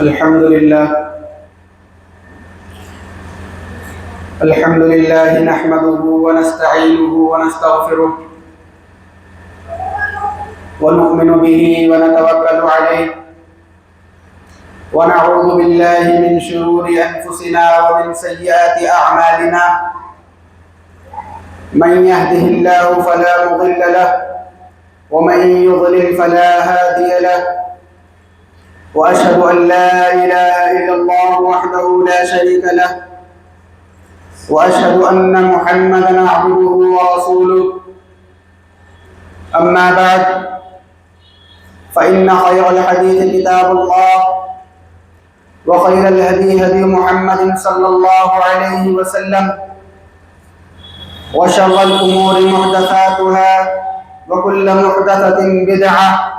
الحمد لله نحمده ونستعينه ونستغفره ونؤمن به ونتوكل عليه ونعوذ بالله من شرور أنفسنا ومن سيئات أعمالنا من يهده الله فلا مضل له ومن يضلل فلا هادي له وأشهد أن لا إله إلا الله وحده لا شريك له وأشهد أن محمدًا عبده ورسوله أما بعد فإن خير الحديث كتاب الله وخير الهدي هدي محمد صلى الله عليه وسلم وشر الأمور محدثاتها وكل محدثة بدعة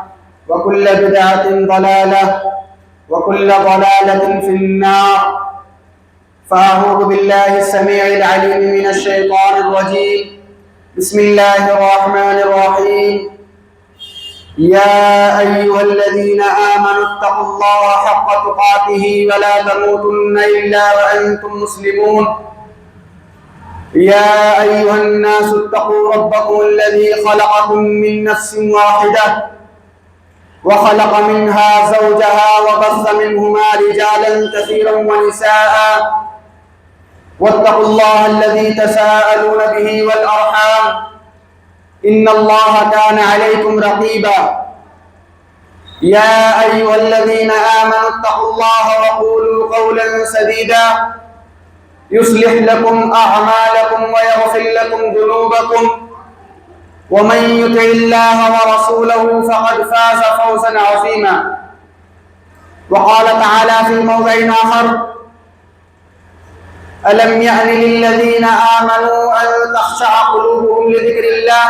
وكل بدعة ضلالة وكل ضلالة في النار فأعوذ بالله السميع العليم من الشيطان الرجيم بسم الله الرحمن الرحيم يا أيها الذين آمنوا اتقوا الله حق تقاته ولا تموتن إلا وأنتم مسلمون يا أيها الناس اتقوا ربكم الذي خلقكم من نفس واحدة وخلق منها زوجها وبث منهما رجالا كثيرا ونساء واتقوا الله الذي تساءلون به والأرحام إن الله كان عليكم رقيبا يا أيها الذين آمنوا اتقوا الله وقولوا قولا سديدا يصلح لكم أعمالكم ويغفر لكم ذنوبكم ومن يطع الله ورسوله فقد فاز فوزا عظيما وقال تعالى في موضع آخر ألم يأن للذين آمنوا أن تخشع قلوبهم لذكر الله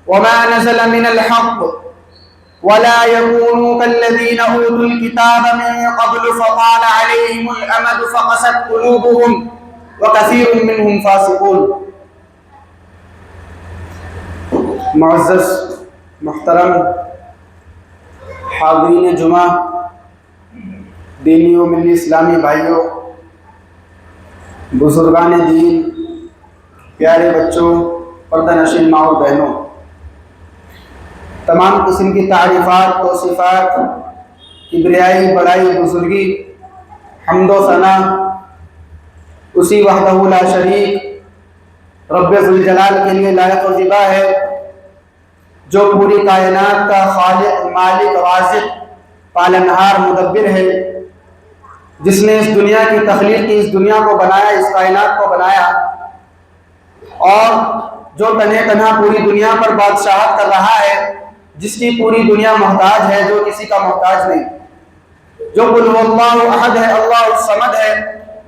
وما نزل من الحق ولا يكونوا كالذين أوتوا الكتاب من قبل فطال عليهم الأمد فقست قلوبهم وكثير منهم فاسقون. معزز محترم حاضرین جمعہ، دینی و ملی اسلامی بھائیوں، بزرگان دین، پیارے بچوں، پردہ نشین ماں اور بہنوں، تمام قسم کی تعریفات، توصیفات، کبریائی، بڑائی، بزرگی، حمد و ثنا اسی وحدہ لا شریک رب ذوالجلال کے لیے لائق و زیبا ہے، جو پوری کائنات کا خالق، مالک، رازق، پالنہار، مدبر ہے، جس نے اس دنیا کی تخلیق کی، اس دنیا کو بنایا، اس کائنات کو بنایا، اور جو تنہا تنہا پوری دنیا پر بادشاہت کر رہا ہے، جس کی پوری دنیا محتاج ہے، جو کسی کا محتاج نہیں، جو قل هو اللہ احد ہے، اللہ الصمد ہے،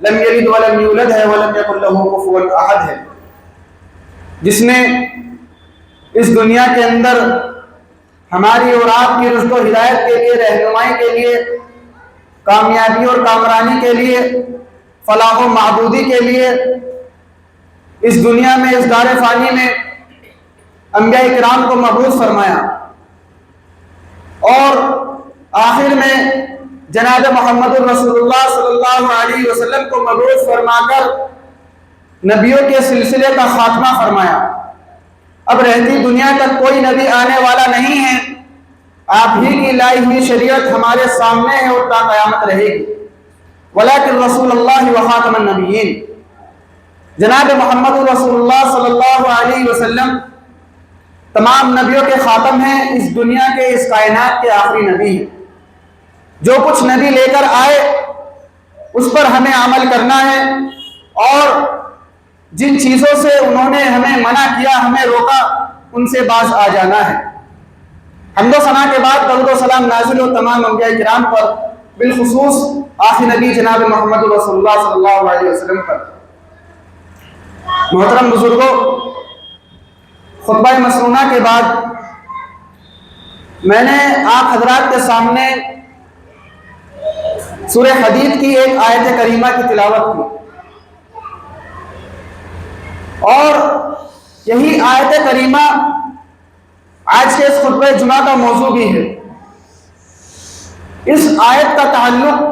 لم یلد ولم یولد ہے، ولم یکن لہ کفوا احد ہے، جس نے اس دنیا کے اندر ہماری اور آپ کی رشد و ہدایت کے لیے، رہنمائی کے لیے، کامیابی اور کامرانی کے لیے، فلاح و معبودی کے لیے اس دنیا میں، اس دار فانی میں انبیاء کرام کو مبعوث فرمایا، اور آخر میں جناب محمد الرسول اللہ صلی اللہ علیہ وسلم کو مبعوث فرما کر نبیوں کے سلسلے کا خاتمہ فرمایا۔ اب رہتی دنیا تک کوئی نبی آنے والا نہیں ہے، آپ ہی کی لائی ہوئی شریعت ہمارے سامنے ہے اور تا قیامت رہے گی۔ ولیکن رسول اللہ و خاتم النبیین، جناب محمد رسول اللہ صلی اللہ علیہ وسلم تمام نبیوں کے خاتم ہیں، اس دنیا کے، اس کائنات کے آخری نبی ہیں۔ جو کچھ نبی لے کر آئے اس پر ہمیں عمل کرنا ہے، اور جن چیزوں سے انہوں نے ہمیں منع کیا، ہمیں روکا، ان سے باز آ جانا ہے۔ حمد و ثنا کے بعد درود و سلام نازل ہو تمام انبیاء کرام پر، بالخصوص آخری نبی جناب محمد رسول اللہ صلی اللہ علیہ وسلم پر۔ محترم بزرگوں، خطبہ مسنونہ کے بعد میں نے آپ حضرات کے سامنے سورہ حدید کی ایک آیت کریمہ کی تلاوت کی، اور یہی آیت کریمہ آج کے اس خطبہ جمعہ کا موضوع بھی ہے۔ اس آیت کا تعلق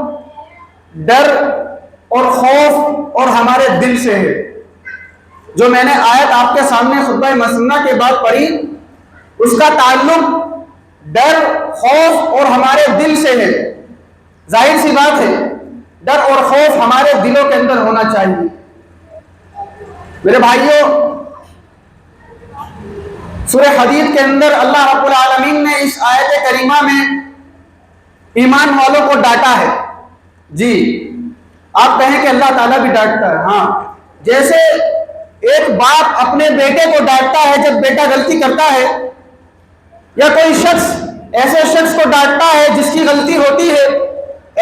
ڈر اور خوف اور ہمارے دل سے ہے۔ جو میں نے آیت آپ کے سامنے خطبہ مسنہ کے بعد پڑھی، اس کا تعلق ڈر، خوف اور ہمارے دل سے ہے۔ ظاہر سی بات ہے، ڈر اور خوف ہمارے دلوں کے اندر ہونا چاہیے۔ میرے بھائیوں، سورہ حدید کے اندر اللہ رب العالمین نے اس آیت کریمہ میں ایمان والوں کو ڈانٹا ہے۔ جی، آپ کہیں کہ اللہ تعالیٰ بھی ڈانٹتا ہے۔ ہاں، جیسے ایک باپ اپنے بیٹے کو ڈانٹتا ہے جب بیٹا غلطی کرتا ہے، یا کوئی شخص ایسے شخص کو ڈانٹتا ہے جس کی غلطی ہوتی ہے،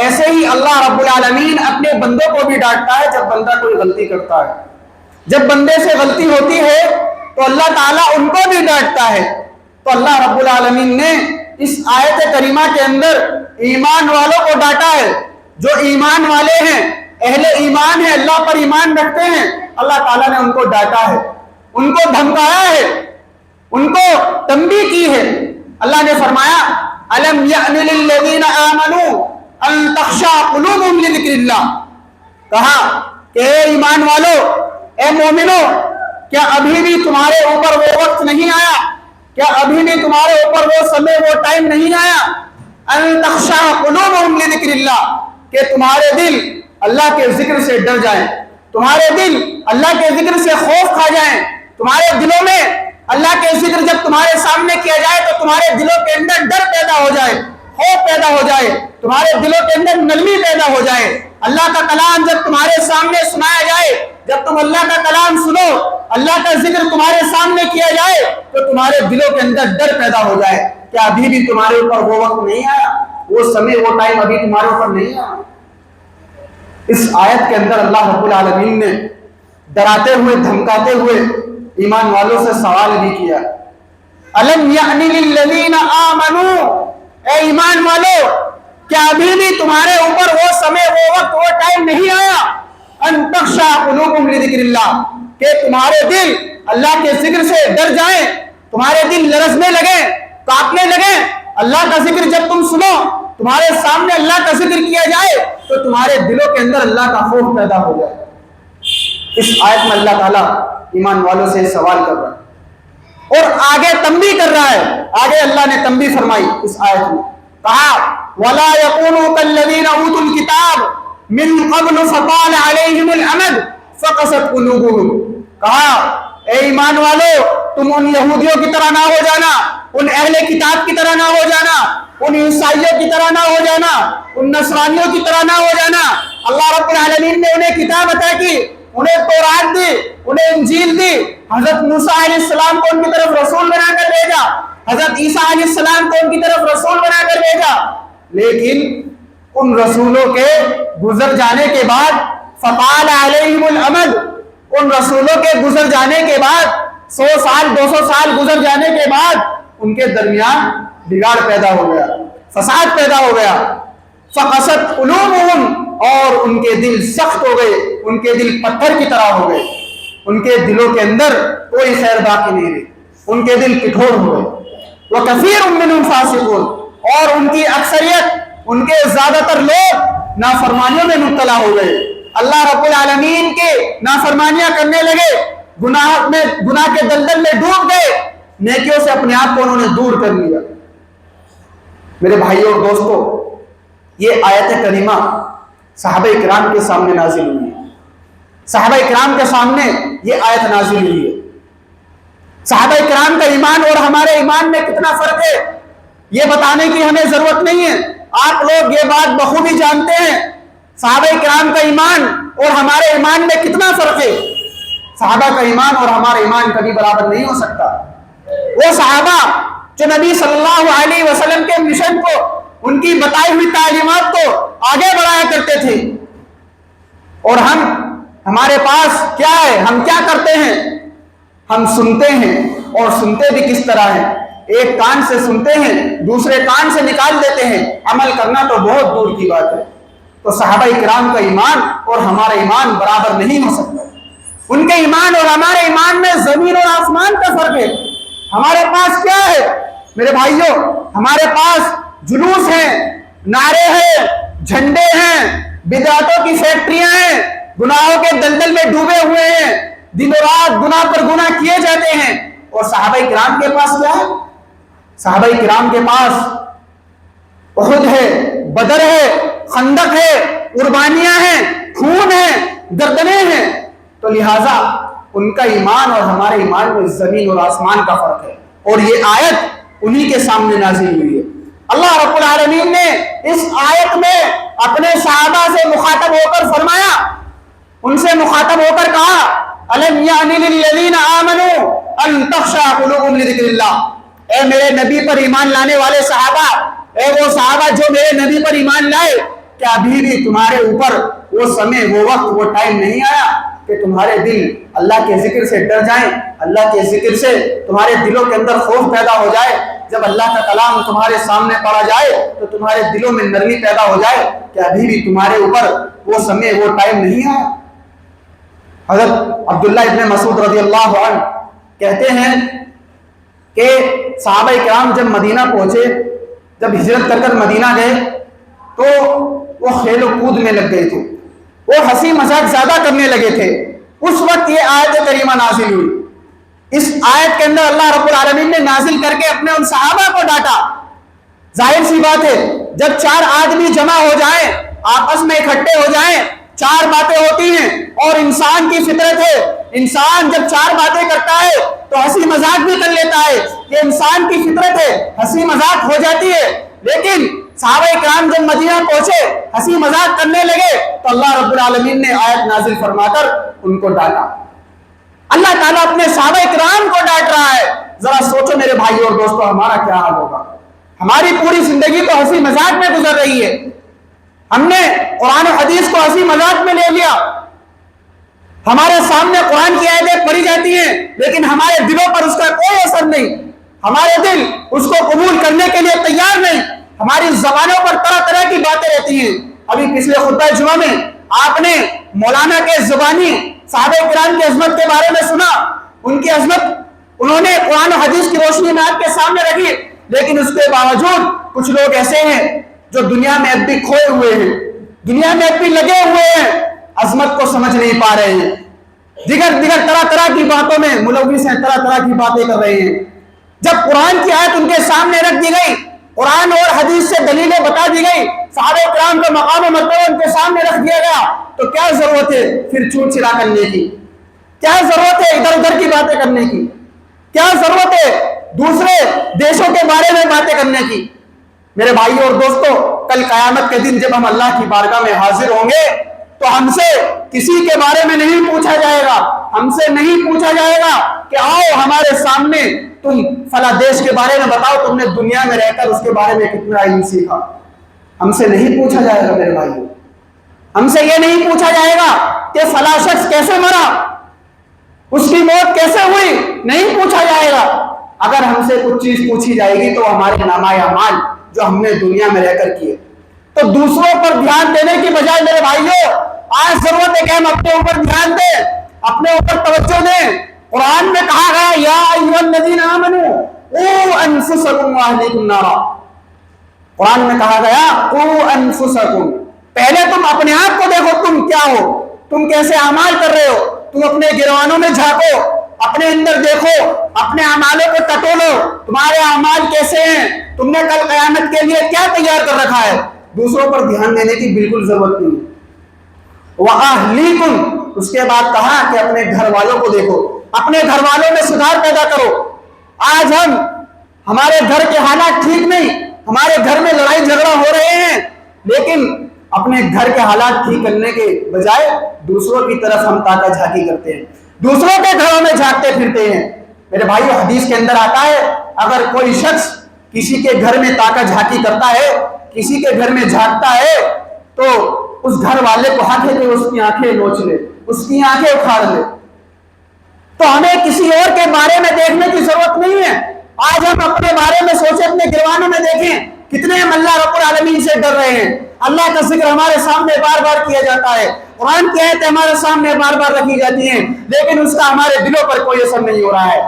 ایسے ہی اللہ رب العالمین اپنے بندوں کو بھی ڈانٹتا ہے جب بندہ کوئی غلطی کرتا ہے۔ جب بندے سے غلطی ہوتی ہے تو اللہ تعالیٰ ان کو بھی ڈانٹتا ہے۔ تو اللہ رب العالمین نے اس آیت کریمہ کے اندر ایمان والوں کو ڈانٹا ہے۔ جو ایمان والے ہیں، اہل ایمان ہیں، اللہ پر ایمان رکھتے ہیں، اللہ تعالیٰ نے ان کو ڈانٹا ہے، ان کو دھمکایا ہے، ان کو تنبیہ کی ہے۔ اللہ نے فرمایا أَلَمْ يَأْنِ لِلَّذِينَ آمَنُوا أَن تَخْشَعَ قُلُوبُهُمْ لِذِكْرِ اللَّهِ، کہا کہ اے ایمان والو، اے مومنو، کیا ابھی بھی تمہارے اوپر وہ وقت نہیں آیا، کیا ابھی بھی تمہارے اوپر وہ سمے، وہ ٹائم نہیں آیا، أَن تَخْشَعَ قُلُوبُهُمْ لِذِكْرِ اللَّهِ، کہ تمہارے دل اللہ کے ذکر سے ڈر جائیں، تمہارے دل اللہ کے ذکر سے خوف کھا جائیں، تمہارے دلوں میں اللہ کے ذکر جب تمہارے سامنے کیا جائے تو تمہارے دلوں کے اندر ڈر پیدا ہو جائے، خوف پیدا ہو جائے، تمہارے دلوں کے اندر نرمی پیدا ہو جائے۔ اللہ کا کلام جب تمہارے سامنے سنایا جائے، جب تم اللہ کا کلام سنو، اللہ کا ذکر تمہارے سامنے کیا جائے تو تمہارے دلوں کے اندر ڈر پیدا ہو جائے۔ کیا ابھی بھی تمہارے اوپر وہ وقت نہیں آیا، وہ سمے، وہ ٹائم ابھی تمہارے اوپر نہیں آیا؟ اس آیت کے اندر اللہ رب العالمین نے ڈراتے ہوئے، دھمکاتے ہوئے ایمان والوں سے سوال بھی کیا، أَلَمْ يَأْنِ لِلَّذِينَ آمَنُوا، اے ایمان والو، کیا ابھی بھی تمہارے اوپر وہ سمے، وہ وقت، وہ ٹائم نہیں آیا، أَن تَخْشَعَ قُلُوبُهُمْ لِذِكْرِ اللَّهِ، کہ تمہارے دل اللہ کے ذکر سے ڈر جائیں، تمہارے دل لرزنے لگیں، کانپنے لگیں۔ اللہ کا ذکر جب تم سنو، تمہارے سامنے اللہ کا ذکر کیا جائے تو تمہارے دلوں کے اندر اللہ کا خوف پیدا ہو جائے۔ اس آیت میں اللہ تعالیٰ ایمان والوں سے سوال کر رہا ہے اور آگے تنبیہ کر رہا ہے۔ آگے اللہ نے تنبیہ فرمائی اس آیت میں، کہا وَلَا يَكُونُوا كَالَّذِينَ أُوتُوا الْكِتَابَ مِنْ قَبْلُ فَطَالَ عَلَيْهِمُ الْأَمَدُ فَقَسَتْ قُلُوبُهُمْ، کہا اے ایمان والو، تم ان یہودیوں کی طرح نہ ہو جانا، ان اہل کتاب کی طرح نہ ہو جانا، ان عیسائیوں کی طرح نہ ہو جانا، ان نصرانیوں کی طرح نہ ہو جانا۔ اللہ رب العالمین نے انہیں کتاب عطا کی، انہیں تورات دی، انہیں انجیل دی، حضرت موسیٰ علیہ السلام کو ان کی طرف رسول بنا کر بھیجا، حضرت عیسیٰ علیہ السلام کو ان کی طرف رسول بنا کر بھیجا، لیکن ان رسولوں کے گزر جانے کے بعد فطال علیہم الامد، ان رسولوں کے گزر جانے کے بعد 100 سال 200 سال گزر جانے کے بعد ان کے درمیان بگاڑ پیدا ہو گیا، فساد پیدا ہو گیا۔ فقست قلوبہم، اور ان کے دل سخت ہو گئے، ان کے دل پتھر کی طرح ہو گئے، ان کے دلوں کے اندر کوئی خیر باقی نہیں رہی، ان کے دل کٹھور ہو گئے۔ وَكَثِيرٌ مِّنْهُمْ فَاسِقُونَ، اور ان کی اکثریت، ان کے زیادہ تر لوگ نافرمانیوں میں مبتلا ہو گئے، اللہ رب العالمین کے نافرمانیاں کرنے لگے، گناہ کے دلدل میں ڈوب گئے، نیکیوں سے اپنے آپ کو انہوں نے دور کر لیا۔ میرے بھائیوں اور دوستوں، یہ آیت کریمہ صحابہ کرام کے سامنے نازل ہوئی ہے، صحابہ کرام کے سامنے یہ آیت نازل ہوئی ہے۔ صحابہ کرام کا ایمان اور ہمارے ایمان میں کتنا فرق ہے یہ بتانے کی ہمیں ضرورت نہیں ہے، آپ لوگ یہ بات بخوبی جانتے ہیں۔ صحابہ کرام کا ایمان اور ہمارے ایمان میں کتنا فرق ہے۔ صحابہ کا ایمان اور ہمارا ایمان کبھی برابر نہیں ہو سکتا۔ وہ صحابہ جو نبی صلی اللہ علیہ وسلم کے مشن کو، ان کی بتائی ہوئی تعلیمات کو آگے بڑھایا کرتے تھے، اور ہمارے پاس کیا ہے، ہم کیا کرتے ہیں، ہم سنتے ہیں، اور سنتے بھی کس طرح ہیں، ایک کان سے سنتے ہیں، دوسرے کان سے نکال دیتے ہیں، عمل کرنا تو بہت دور کی بات ہے۔ تو صحابہ کرام کا ایمان اور ہمارا ایمان برابر نہیں ہو سکتا۔ ان کے ایمان اور ہمارے ایمان میں زمین اور آسمان کا فرق ہے۔ ہمارے پاس کیا ہے میرے بھائیوں، ہمارے پاس جلوس ہیں، نعرے ہیں، جھنڈے ہیں، بدعتوں کی فیکٹریاں ہیں، گناہوں کے دلدل میں ڈوبے ہوئے ہیں، دن و رات گناہ پر گناہ کیے جاتے ہیں. اور صحابہ کرام کے پاس کیا ہے؟ صحابہ کرام کے پاس احد ہے، بدر ہے، خندق ہے، قربانیاں ہیں، خون ہے، گردنیں ہیں. تو لہٰذا ان کا ایمان اور ہمارے ایمان میں زمین اور آسمان کا فرق ہے. اور یہ آیت انہی کے سامنے نازل ہوئی ہے. اللہ رب العالمین نے اس آیت میں اپنے صحابہ سے مخاطب ہو کر فرمایا، ان سے مخاطب ہو کر کہا الم یعن للذین آمنوا ان تخشع قلوبهم لذکر اللہ. اے میرے نبی پر ایمان لانے والے صحابہ، اے وہ صحابہ جو میرے نبی پر ایمان لائے، کیا ابھی بھی تمہارے اوپر وہ سمے، وہ وقت، وہ ٹائم نہیں آیا کہ تمہارے دل اللہ کے ذکر سے ڈر جائیں، اللہ کے ذکر سے تمہارے دلوں کے اندر خوف پیدا ہو جائے؟ جب اللہ کا کلام تمہارے سامنے پڑھا جائے تو تمہارے دلوں میں نرمی پیدا ہو جائے. کہ ابھی بھی تمہارے اوپر وہ سمے، وہ ٹائم نہیں آیا؟ حضرت عبداللہ ابن مسعود رضی اللہ عنہ کہتے ہیں کہ صحابہ کرام جب مدینہ پہنچے، جب ہجرت کر مدینہ گئے تو وہ کھیل و کود میں لگ گئے تھے، وہ ہنسی مذاق زیادہ کرنے لگے تھے. اس وقت یہ آیت کریمہ نازل ہوئی. اس آیت کے اندر اللہ رب العالمین نے نازل کر کے اپنے ان صحابہ کو ڈانٹا. ظاہر سی بات ہے، جب چار آدمی جمع ہو جائیں، آپس میں اکٹھے ہو جائیں، چار باتیں ہوتی ہیں اور انسان کی فطرت ہے، انسان جب چار باتیں کرتا ہے تو ہنسی مذاق بھی کر لیتا ہے. یہ انسان کی فطرت ہے، ہنسی مذاق ہو جاتی ہے. لیکن صحابہ کرام جب مدینہ پہنچے، ہنسی مذاق کرنے لگے تو اللہ رب العالمین نے آیت نازل فرما کر ان کو ڈانٹا. اللہ تعالیٰ اپنے صحابہ کرام کو ڈانٹ رہا ہے. ذرا سوچو میرے بھائی اور دوستو، ہمارا کیا حال ہوگا؟ ہماری پوری زندگی تو ہنسی مذاق میں گزر رہی ہے. ہم نے قرآن و حدیث کو ہنسی مذاق میں لے لیا. ہمارے سامنے قرآن کی آیتیں پڑھی جاتی ہیں لیکن ہمارے دلوں پر اس کا کوئی اثر نہیں. ہمارے دل اس کو قبول کرنے کے لیے تیار نہیں. ہماری زبانوں پر طرح طرح کی باتیں رہتی ہیں. ابھی پچھلے خطبہ جمعہ میں آپ نے مولانا کے زبانی صحابہ کرام کی عظمت کے بارے میں سنا. ان کی عظمت انہوں نے قرآن و حدیث کی روشنی میں آپ کے سامنے رکھی، لیکن اس کے باوجود کچھ لوگ ایسے ہیں جو دنیا میں اب بھی کھوئے ہوئے ہیں، دنیا میں اب بھی لگے ہوئے ہیں، عظمت کو سمجھ نہیں پا رہے ہیں. دیگر طرح طرح کی باتوں میں ملوث ہیں، طرح طرح کی باتیں کر رہے ہیں. جب قرآن کی آیت ان کے سامنے رکھ دی گئی، قرآن اور حدیث سے دلیلیں بتا دی گئی، صحابہ کرام کا مقام و مرتبہ ان کے سامنے رکھ دیا گیا، تو کیا ضرورت ہے پھر چھوٹ چھڑا کرنے کی؟ کیا ضرورت ہے ادھر ادھر کی باتیں کرنے کی؟ کیا ضرورت ہے دوسرے دیشوں کے بارے میں باتیں کرنے کی؟ میرے بھائی اور دوستو، کل قیامت کے دن جب ہم اللہ کی بارگاہ میں حاضر ہوں گے تو ہم سے کسی کے بارے میں نہیں پوچھا جائے گا. ہم سے نہیں پوچھا جائے گا کہ آؤ ہمارے سامنے تم فلاں دیش کے بارے میں بتاؤ، تم نے دنیا میں رہ کر اس کے بارے میں کتنا علم سیکھا. ہم سے نہیں پوچھا جائے گا میرے بھائیو. ہم سے یہ نہیں پوچھا جائے گا کہ فلاں شخص کیسے مرا، اس کی موت کیسے ہوئی، نہیں پوچھا جائے گا. اگر ہم سے کچھ چیز پوچھی جائے گی تو ہمارے نامہ اعمال جو ہم نے دنیا میں رہ کر کیے. تو دوسروں پر دھیان دینے کی بجائے میرے بھائیوں، آج ضرورت ہے کہ ہم اپنے اوپر دھیان دیں، اپنے اوپر توجہ دیں. قرآن میں کہا گیا یا ایھا الذین آمنوا قوا انفسکم واہلیکم نارا. قرآن میں کہا گیا قوا انفسکم، پہلے تم اپنے آپ کو دیکھو تم کیا ہو، تم کیسے اعمال کر رہے ہو. تم اپنے گروانوں میں جھانکو، اپنے اندر دیکھو، اپنے اعمالوں کو ٹٹولو، تمہارے اعمال کیسے ہیں، تم نے کل قیامت کے لیے کیا تیار کر رکھا ہے. دوسروں پر دھیان دینے کی بالکل ضرورت نہیں. وَأَهْلِيكُمْ، اس کے بعد کہا کہ اپنے گھر والوں کو دیکھو، اپنے گھر والوں میں سدھار پیدا کرو. آج ہمارے گھر کے حالات ٹھیک نہیں، ہمارے گھر میں لڑائی جھگڑا ہو رہے ہیں، لیکن اپنے گھر کے حالات ٹھیک کرنے کے بجائے دوسروں کی طرف ہم تاکہ جھانکی کرتے ہیں، دوسروں کے گھروں میں جھانکتے پھرتے ہیں. میرے بھائیو، حدیث کے اندر آتا ہے اگر کوئی شخص کسی کے گھر میں تاکہ جھانکی کرتا ہے، کسی کے گھر میں جھانکتا ہے، تو اس گھر والے کو حق ہے کہ اس کی آنکھیں نوچ لے، اس کی آنکھیں اکھاڑ لے. تو ہمیں کسی اور کے بارے میں دیکھنے کی ضرورت نہیں ہے. آج ہم اپنے بارے میں سوچیں، اپنے گروانوں میں دیکھیں کتنے ہم اللہ رب العالمین سے ڈر رہے ہیں. اللہ کا ذکر ہمارے سامنے بار بار کیا جاتا ہے، قرآن کی آیتیں ہمارے سامنے بار بار رکھی جاتی ہیں، لیکن اس کا ہمارے دلوں پر کوئی اثر نہیں ہو رہا ہے.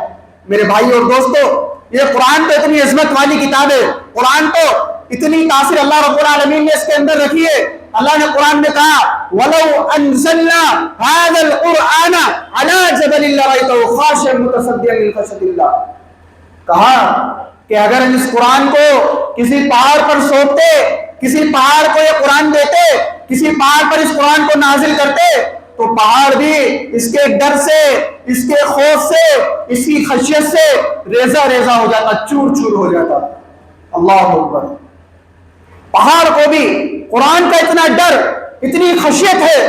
میرے بھائی اور دوستو، یہ قرآن تو اتنی عظمت والی کتاب ہے. قرآن تو اتنی تاثیر اللہ رب العالمین نے اس کے اندر رکھی ہے. اللہ نے قرآن میں کہا وَلَوْ أَنزَلْنَا هَذَا الْقُرْآنَ عَلَى جَبَلٍ لَرَأَيْتَهُ خَاشِعًا مُتَصَدِّعًا مِنْ خَشْيَةِ اللَّهِ. کہا کہ اگر ہم اس قرآن کو کسی پہاڑ پر سونپتے، کسی پہاڑ کو یہ قرآن دیتے، کسی پہاڑ پر اس قرآن کو نازل کرتے تو پہاڑ بھی اس کے ڈر سے، اس کے خوف سے، اس کی خشیت سے ریزہ ریزہ ہو جاتا، چور چور ہو جاتا. اللہ اکبر. پہاڑ کو بھی قرآن کا اتنا ڈر، اتنی خشیت ہے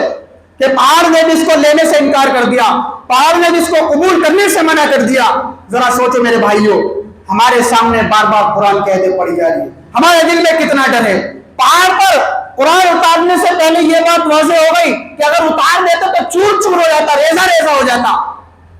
کہ پہاڑ نے بھی اس کو لینے سے انکار کر دیا، پہاڑ نے بھی اس کو قبول کرنے سے منع کر دیا. ذرا سوچو میرے بھائیوں، ہمارے سامنے بار بار قرآن کی آیتیں پڑھی جا رہی ہے، ہمارے دل میں کتنا ڈر ہے. پہاڑ پر قرآن اتارنے سے پہلے یہ بات واضح ہو گئی کہ اگر اتار دیتے تو چور چور ہو جاتا، ریزہ ریزہ ہو جاتا.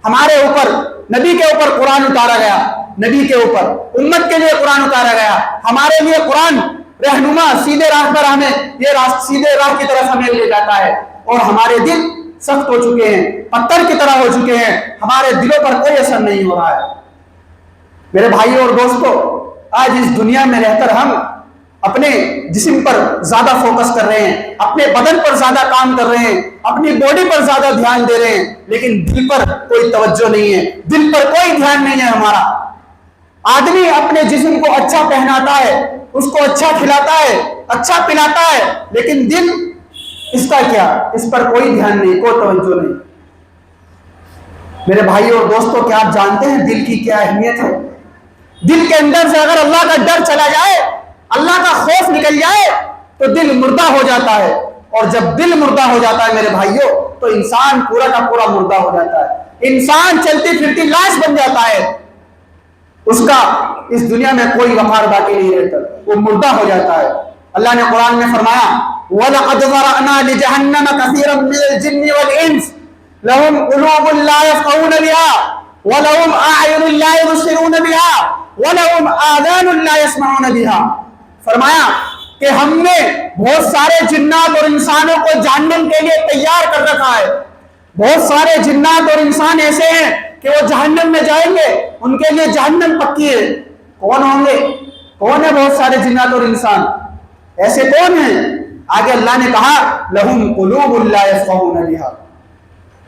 ہمارے اوپر، نبی کے اوپر قرآن اتارا گیا، نبی کے اوپر امت کے لیے قرآن اتارا گیا. ہمارے لیے قرآن رہنما، سیدھے راہ پر ہمیں، یہ سیدھے راہ کی طرف ہمیں لے جاتا ہے. اور ہمارے دل سخت ہو چکے ہیں، پتھر کی طرح ہو چکے ہیں، ہمارے دلوں پر کوئی اثر نہیں ہو رہا ہے. میرے بھائیوں اور دوستوں، آج اس دنیا میں رہ کر ہم اپنے جسم پر زیادہ فوکس کر رہے ہیں، اپنے بدن پر زیادہ کام کر رہے ہیں، اپنی باڈی پر زیادہ دھیان دے رہے ہیں، لیکن دل پر کوئی توجہ نہیں ہے، دل پر کوئی دھیان نہیں ہے ہمارا. آدمی اپنے جسم کو اچھا پہناتا ہے، اس کو اچھا کھلاتا ہے، اچھا پلاتا ہے، لیکن دل اس کا کیا؟ اس پر کوئی دھیان نہیں، کوئی توجہ نہیں. میرے بھائیوں اور دوستوں، کیا آپ جانتے ہیں دل کی کیا اہمیت ہے؟ دل کے اندر سے اگر اللہ کا ڈر چلا جائے، اللہ کا خوف نکل جائے تو دل مردہ ہو جاتا ہے. اور جب دل مردہ ہو جاتا ہے میرے بھائیوں تو انسان پورا کا پورا مردہ ہو جاتا ہے. انسان چلتی پھرتی لاش بن جاتا ہے، اس کا اس دنیا میں کوئی وقار باقی نہیں رہتا، وہ مردہ ہو جاتا ہے. اللہ نے قرآن میں فرمایا وَلَقَدْ ذَرَأْنَا لِجَهَنَّمَ كَثِيرًا مِنَ الْجِنِّ وَالْإِنسِ لَهُمْ قُلُوبٌ لَا يَفْقَهُونَ بِهَا وَلَهُمْ أَعْيُنٌ لَا يُبْصِرُونَ بِهَا وَلَهُمْ آذَانٌ لَا يَسْمَعُونَ بِهَا. فرمایا کہ ہم نے بہت سارے جنات اور انسانوں کو جہنم کے لیے تیار کر رکھا ہے. بہت سارے جنات اور انسان ایسے ہیں کہ وہ جہنم میں جائیں گے، ان کے لیے جہنم پکی ہے. کون ہوں گے؟ کون ہے بہت سارے جنات اور انسان؟ ایسے کون ہیں؟ آگے اللہ نے کہا لہم قلوب لا یفقہون بہا.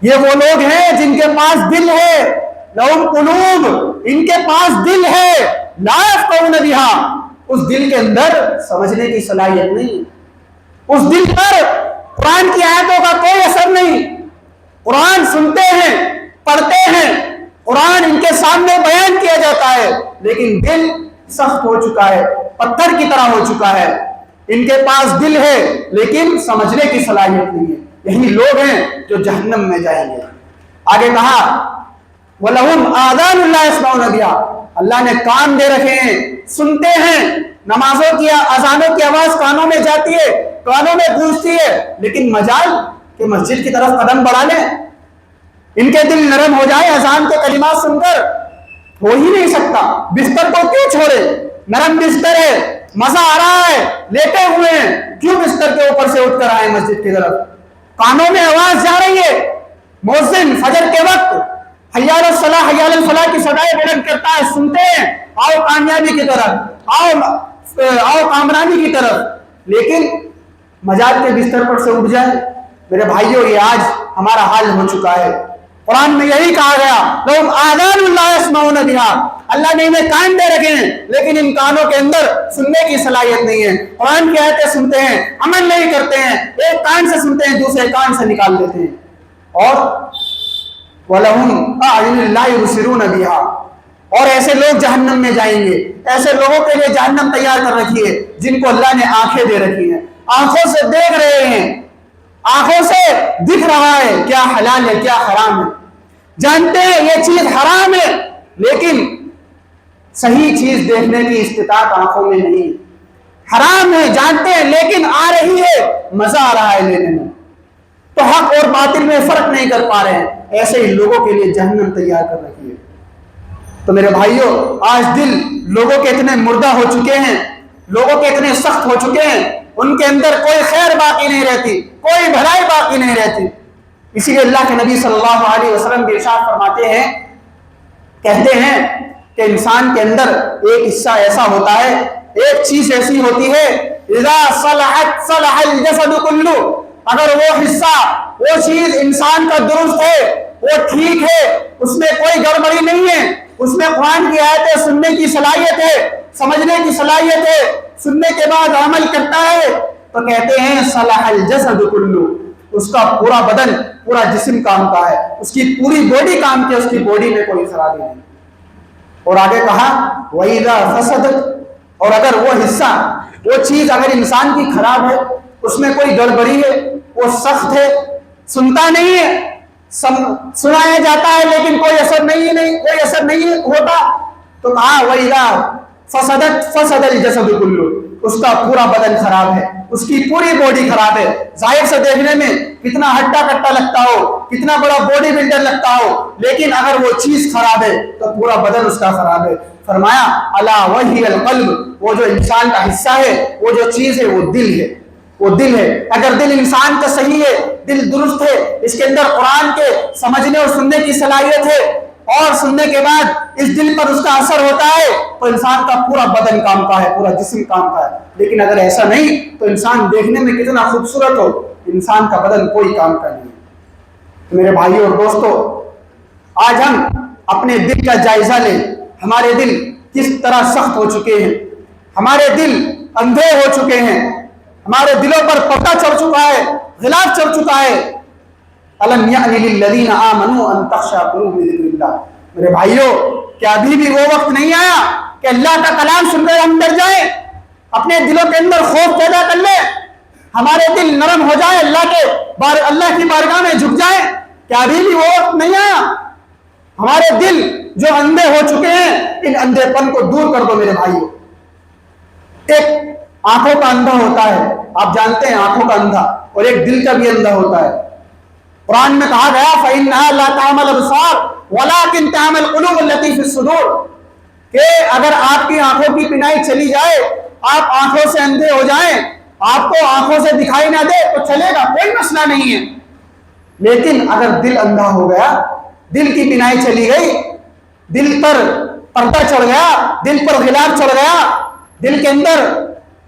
یہ وہ لوگ ہیں جن کے پاس دل ہے، لہم قلوب، ان کے پاس دل ہے، لا یفقہون بہا، اس دل کے اندر سمجھنے کی صلاحیت نہیں، اس دل پر قرآن کی آیتوں کا کوئی اثر نہیں. قرآن سنتے ہیں، پڑھتے ہیں، قرآن ان کے سامنے بیان کیا جاتا ہے، لیکن دل سخت ہو چکا ہے، پتھر کی طرح ہو چکا ہے. ان کے پاس دل ہے لیکن سمجھنے کی صلاحیت نہیں ہے. یہی لوگ ہیں جو جہنم میں جائیں گے. آگے کہا وَلَهُمْ آذَانٌ لَا يَسْمَعُونَ بِهَا. اللہ نے کان دے رکھے ہیں، سنتے ہیں، نمازوں کی اذانوں کی آواز کانوں میں جاتی ہے، کانوں میں گونجتی ہے، لیکن مجال کہ مسجد کی طرف قدم بڑھا لیں، ان کے دل نرم ہو جائے اذان کے کلمات سن کر، ہو ہی نہیں سکتا. بستر کو کیوں چھوڑے؟ نرم بستر ہے، مزہ آ رہا ہے، لیٹے ہوئے ہیں، کیوں بستر کے اوپر سے اٹھ کر آئے مسجد کی طرف؟ کانوں میں آواز جا رہی ہے، مؤذن فجر کے وقت حی علی الصلاۃ حی علی الفلاح کی صدائیں بلند کرتا ہے، سنتے ہیں، آؤ کامیابی کی طرف، آؤ کامرانی کی طرف، لیکن مجال کے بستر پر سے اٹھ جائے. میرے بھائیوں، یہ آج ہمارا حال ہو چکا ہے. قرآن میں یہی کہا گیا لَهُمْ آذَانٌ لَا يَسْمَعُونَ بِهَا. اللہ نے انہیں کان دے رکھے ہیں لیکن ان کانوں کے اندر سننے کی صلاحیت نہیں ہے. قرآن کی آیتیں سنتے ہیں، عمل نہیں کرتے ہیں، ایک کان سے سنتے ہیں دوسرے کان سے نکال دیتے ہیں. اور وَلَهُمْ أَعْيُنٌ لَا يُبْصِرُونَ بِهَا. اور ایسے لوگ جہنم میں جائیں گے. ایسے لوگوں کے لیے جہنم تیار کر رکھی ہے جن کو اللہ نے آنکھیں دے رکھی ہیں، آنکھوں سے دیکھ رہے ہیں، آنکھوں سے دکھ رہا ہے کیا حلال ہے کیا حرام ہے، جانتے ہیں یہ چیز حرام ہے، لیکن صحیح چیز دیکھنے کی استطاعت آنکھوں میں نہیں. حرام ہے جانتے ہیں لیکن آ رہی ہے، مزہ آ رہا ہے لینے میں، تو حق اور باطل میں فرق نہیں کر پا رہے ہیں. ایسے ہی لوگوں کے لیے جہنم تیار کر رکھی ہے. تو میرے بھائیوں، آج دل لوگوں کے اتنے مردہ ہو چکے ہیں، لوگوں کے اتنے سخت ہو چکے ہیں، ان کے اندر کوئی خیر باقی نہیں رہتی، کوئی بھلائی باقی نہیں رہتی. اسی لیے اللہ کے نبی صلی اللہ علیہ وسلم بھی ارشاد فرماتے ہیں، کہتے ہیں کہ انسان کے اندر ایک حصہ ایسا ہوتا ہے ایک چیز ایسی ہوتی ہے اذا صلحت صلح الجسد کلو، اگر وہ حصہ وہ چیز انسان کا درست ہے، وہ ٹھیک ہے، اس میں کوئی گڑبڑی نہیں ہے، اس میں قرآن کی آیتیں سننے کی صلاحیت ہے، سمجھنے کی صلاحیت ہے، سننے کے بعد عمل کرتا ہے، تو کہتے ہیں صلح الجسد کلو، اس کا پورا بدن پورا جسم کام کا ہے، اس کی پوری باڈی کام کی، اس کی باڈی میں کوئی خرابی نہیں۔ اور آگے کہا وَإِذَا فَسَدَتْ، اور اگر وہ حصہ وہ چیز اگر انسان کی خراب ہے، اس میں کوئی گڑبڑی ہے، وہ سخت ہے، سنتا نہیں ہے، سنایا جاتا ہے لیکن کوئی اثر نہیں ہوتا، تو کہا وَإِذَا فَسَدَتْ فَسَدَ الْجَسَدُ كُلُّهُ، اس کا پورا بدن خراب ہے، اس کی پوری باڈی خراب ہے۔ ظاہر سے دیکھنے میں کتنا ہٹا کٹا لگتا ہو، کتنا بڑا باڈی بلڈر لگتا ہو، لیکن اگر وہ چیز خراب ہے تو پورا بدن اس کا خراب ہے۔ فرمایا الا وہی القلب، وہ جو انسان کا حصہ ہے، وہ جو چیز ہے وہ دل ہے، وہ دل ہے۔ اگر دل انسان کا صحیح ہے، دل درست ہے، اس کے اندر قرآن کے سمجھنے اور سننے کی صلاحیت ہے، اور سننے کے بعد اس دل پر اس کا اثر ہوتا ہے، تو انسان کا پورا بدن کام کا ہے، پورا جسم کام کا ہے۔ لیکن اگر ایسا نہیں تو انسان دیکھنے میں کتنا خوبصورت ہو، انسان کا بدن کوئی کام کا نہیں۔ تو میرے بھائیوں اور دوستو، آج ہم اپنے دل کا جائزہ لیں، ہمارے دل کس طرح سخت ہو چکے ہیں، ہمارے دل اندھے ہو چکے ہیں، ہمارے دلوں پر پردہ چڑھ چکا ہے، غلاف چڑھ چکا ہے۔ الم یأن للذین آمنوا ان تخشع قلوبهم لذکر اللہ، میرے بھائیوں کیا ابھی بھی وہ وقت نہیں آیا کہ اللہ کا کلام سن کر ہم ڈر جائیں، اپنے دلوں کے اندر خوف پیدا کر لیں، ہمارے دل نرم ہو جائے، اللہ کی بارگاہ میں جھک جائیں؟ کیا ابھی بھی وہ وقت نہیں آیا؟ ہمارے دل جو اندھے ہو چکے ہیں، ان اندھے پن کو دور کر دو میرے بھائیوں۔ ایک آنکھوں کا اندھا ہوتا ہے، آپ جانتے ہیں آنکھوں کا اندھا، اور ایک دل کا بھی اندھا ہوتا ہے۔ قرآن میں کہا گیا فَإِنَّهَا لَا تَعْمَى الْأَبْصَارُ وَلَكِنْ تَعْمَى الْقُلُوبُ الَّتِي فِي الصُّدُورِ، کہ اگر آپ کی آنکھوں کی بینائی چلی جائے، آپ آنکھوں سے اندھے ہو جائیں، آپ کو آنکھوں سے دکھائی نہ دے تو چلے گا، کوئی مسئلہ نہیں ہے، لیکن اگر دل اندھا ہو گیا، دل کی بینائی چلی گئی، دل پر پردہ چڑھ گیا، دل پر غلاف چڑھ گیا، دل کے اندر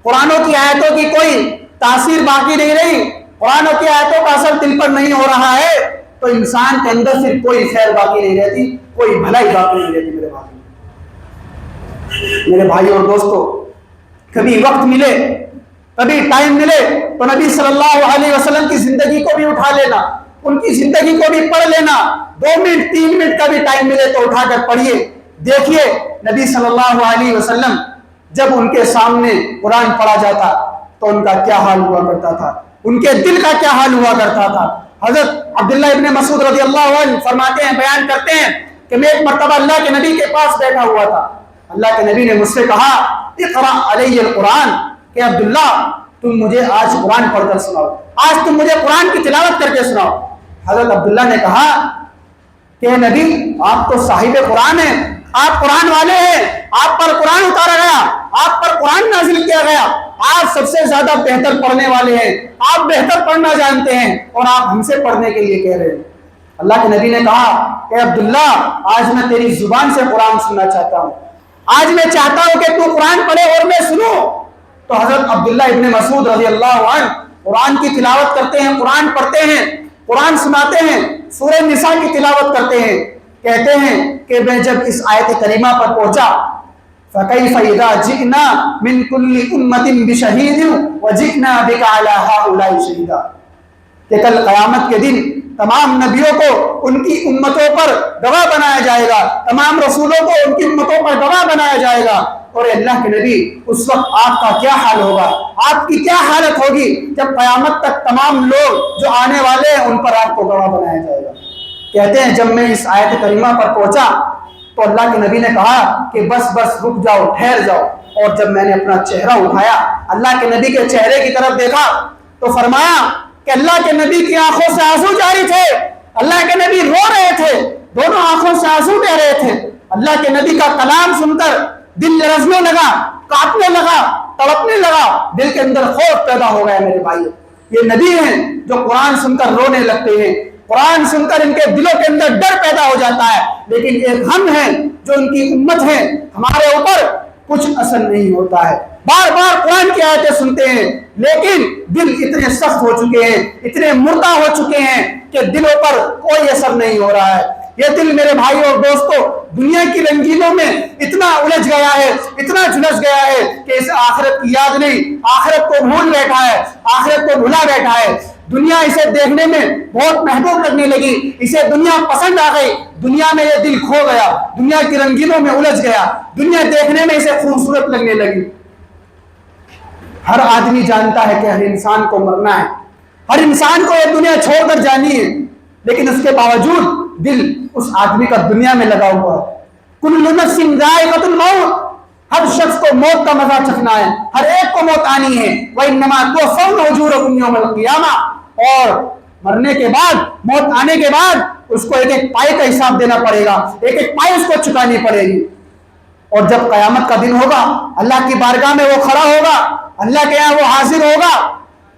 قرآنوں کی آیتوں کی کوئی تاثیر باقی نہیں رہی، قرآنوں کی آیتوں کا اثر دل پر نہیں ہو رہا ہے، تو انسان کے اندر صرف کوئی خیر باقی نہیں رہتی، کوئی بھلائی باقی نہیں رہتی۔ میرے بھائی اور دوستو، کبھی وقت ملے، کبھی ٹائم ملے تو نبی صلی اللہ علیہ وسلم کی زندگی کو بھی اٹھا لینا، ان کی زندگی کو بھی پڑھ لینا، 2 منٹ 3 منٹ کا بھی ٹائم ملے تو اٹھا کر پڑھیے، دیکھیے نبی صلی اللہ علیہ وسلم جب ان کے سامنے قرآن پڑھا جاتا تو ان کا کیا حال ہوا کرتا تھا، ان کے دل کا کیا حال ہوا کرتا تھا۔ حضرت عبداللہ ابن مسعود رضی اللہ عنہ فرماتے ہیں، بیان کرتے ہیں کہ میں ایک مرتبہ اللہ کے نبی کے پاس بیٹھا ہوا تھا، اللہ کے نبی نے مجھ سے کہا اقرأ علی القرآن، کہ عبداللہ تم مجھے آج قرآن پڑھ کر سناؤ، آج تم مجھے قرآن کی تلاوت کر کے سناؤ۔ حضرت عبداللہ نے کہا کہ نبی آپ تو صاحب قرآن ہیں، آپ قرآن والے ہیں، آپ پر قرآن اتارا گیا، آپ پر قرآن نازل کیا گیا، آپ سب سے زیادہ بہتر پڑھنے والے ہیں، آپ بہتر پڑھنا جانتے ہیں، اور آپ ہم سے پڑھنے کے لیے کہہ رہے ہیں۔ اللہ کے نبی نے کہا کہ عبداللہ آج میں تیری زبان سے قرآن سننا چاہتا ہوں، آج میں چاہتا ہوں کہ تو قرآن پڑھے اور میں سنوں۔ تو حضرت عبداللہ ابن مسعود رضی اللہ عنہ قرآن کی تلاوت کرتے ہیں، قرآن پڑھتے ہیں، قرآن سناتے ہیں، سورہ نساء کی تلاوت کرتے ہیں، کہتے ہیں کہ میں جب اس آیت کریمہ پر پہنچا فَكَيْفَ إِذَا جِئْنَا مِنْ كُلِّ أُمَّةٍ بِشَهِيدٍ وَجِئْنَا بِكَ عَلَى هَؤُلَاءِ شَهِيدًا، کہ کل قیامت کے دن تمام نبیوں کو ان کی امتوں پر گواہ بنایا جائے گا، تمام رسولوں کو ان کی امتوں پر گواہ بنایا جائے گا، اور اللہ کے نبی اس وقت آپ کا کیا حال ہوگا، آپ کی کیا حالت ہوگی جب قیامت تک تمام لوگ جو آنے والے ہیں ان پر آپ کو گواہ بنایا جائے گا۔ کہتے ہیں جب میں اس آیت کریمہ پر پہنچا تو اللہ کے نبی نے کہا کہ بس رک جاؤ، ٹھہر جاؤ، اور جب میں نے اپنا چہرہ اٹھایا، اللہ کے نبی کے چہرے کی طرف دیکھا تو فرمایا کہ اللہ کے نبی کی آنکھوں سے آنسو جاری تھے، اللہ کے نبی رو رہے تھے، دونوں آنکھوں سے آنسو بہ رہے تھے۔ اللہ کے نبی کا کلام سن کر دل لرزنے لگا، کانپنے لگا، تڑپنے لگا، دل کے اندر خوف پیدا ہو گیا۔ میرے بھائی، یہ نبی ہیں جو قرآن سن کر رونے لگتے ہیں، قرآن سن کر ان کے دلوں کے اندر ڈر پیدا ہو جاتا ہے، لیکن ایک ہم ہیں جو ان کی امت ہیں، ہمارے اوپر کچھ اثر نہیں ہوتا ہے۔ بار بار قرآن کی آیتیں سنتے ہیں لیکن دل اتنے سخت ہو چکے ہیں، اتنے مردہ ہو چکے ہیں کہ دلوں پر کوئی اثر نہیں ہو رہا ہے۔ یہ دل میرے بھائی اور دوستو دنیا کی رنگینوں میں اتنا الجھ گیا ہے، اتنا جھلس گیا ہے کہ اسے آخرت کی یاد نہیں، آخرت کو بھول بیٹھا ہے، آخرت کو بھلا بیٹھا ہے۔ دنیا اسے دیکھنے میں بہت محبوب لگنے لگی، اسے دنیا پسند آ گئی، دنیا میں یہ دل کھو گیا، دنیا کی رنگینوں میں الجھ گیا، دنیا دیکھنے میں اسے خوبصورت لگنے لگی۔ ہر آدمی جانتا ہے کہ ہر انسان کو مرنا ہے، ہر انسان کو یہ دنیا چھوڑ کر جانی ہے، لیکن اس کے باوجود دل اس آدمی کا دنیا میں لگا ہوا ہے۔ کل نفس ذائقۃ الموت، ہر شخص کو موت کا مزہ چکھنا ہے، ہر ایک کو موت آنی ہے۔ وَإِنَّمَا تُوَفَّوْنَ أُجُورَكُمْ يَوْمَ الْقِيَامَةِ، اور مرنے کے بعد، موت آنے کے بعد اس کو ایک ایک پائے کا حساب دینا پڑے گا، ایک ایک پائے اس کو چکانی پڑے گی۔ اور جب قیامت کا دن ہوگا، اللہ کی بارگاہ میں وہ کھڑا ہوگا، اللہ کے یہاں وہ حاضر ہوگا،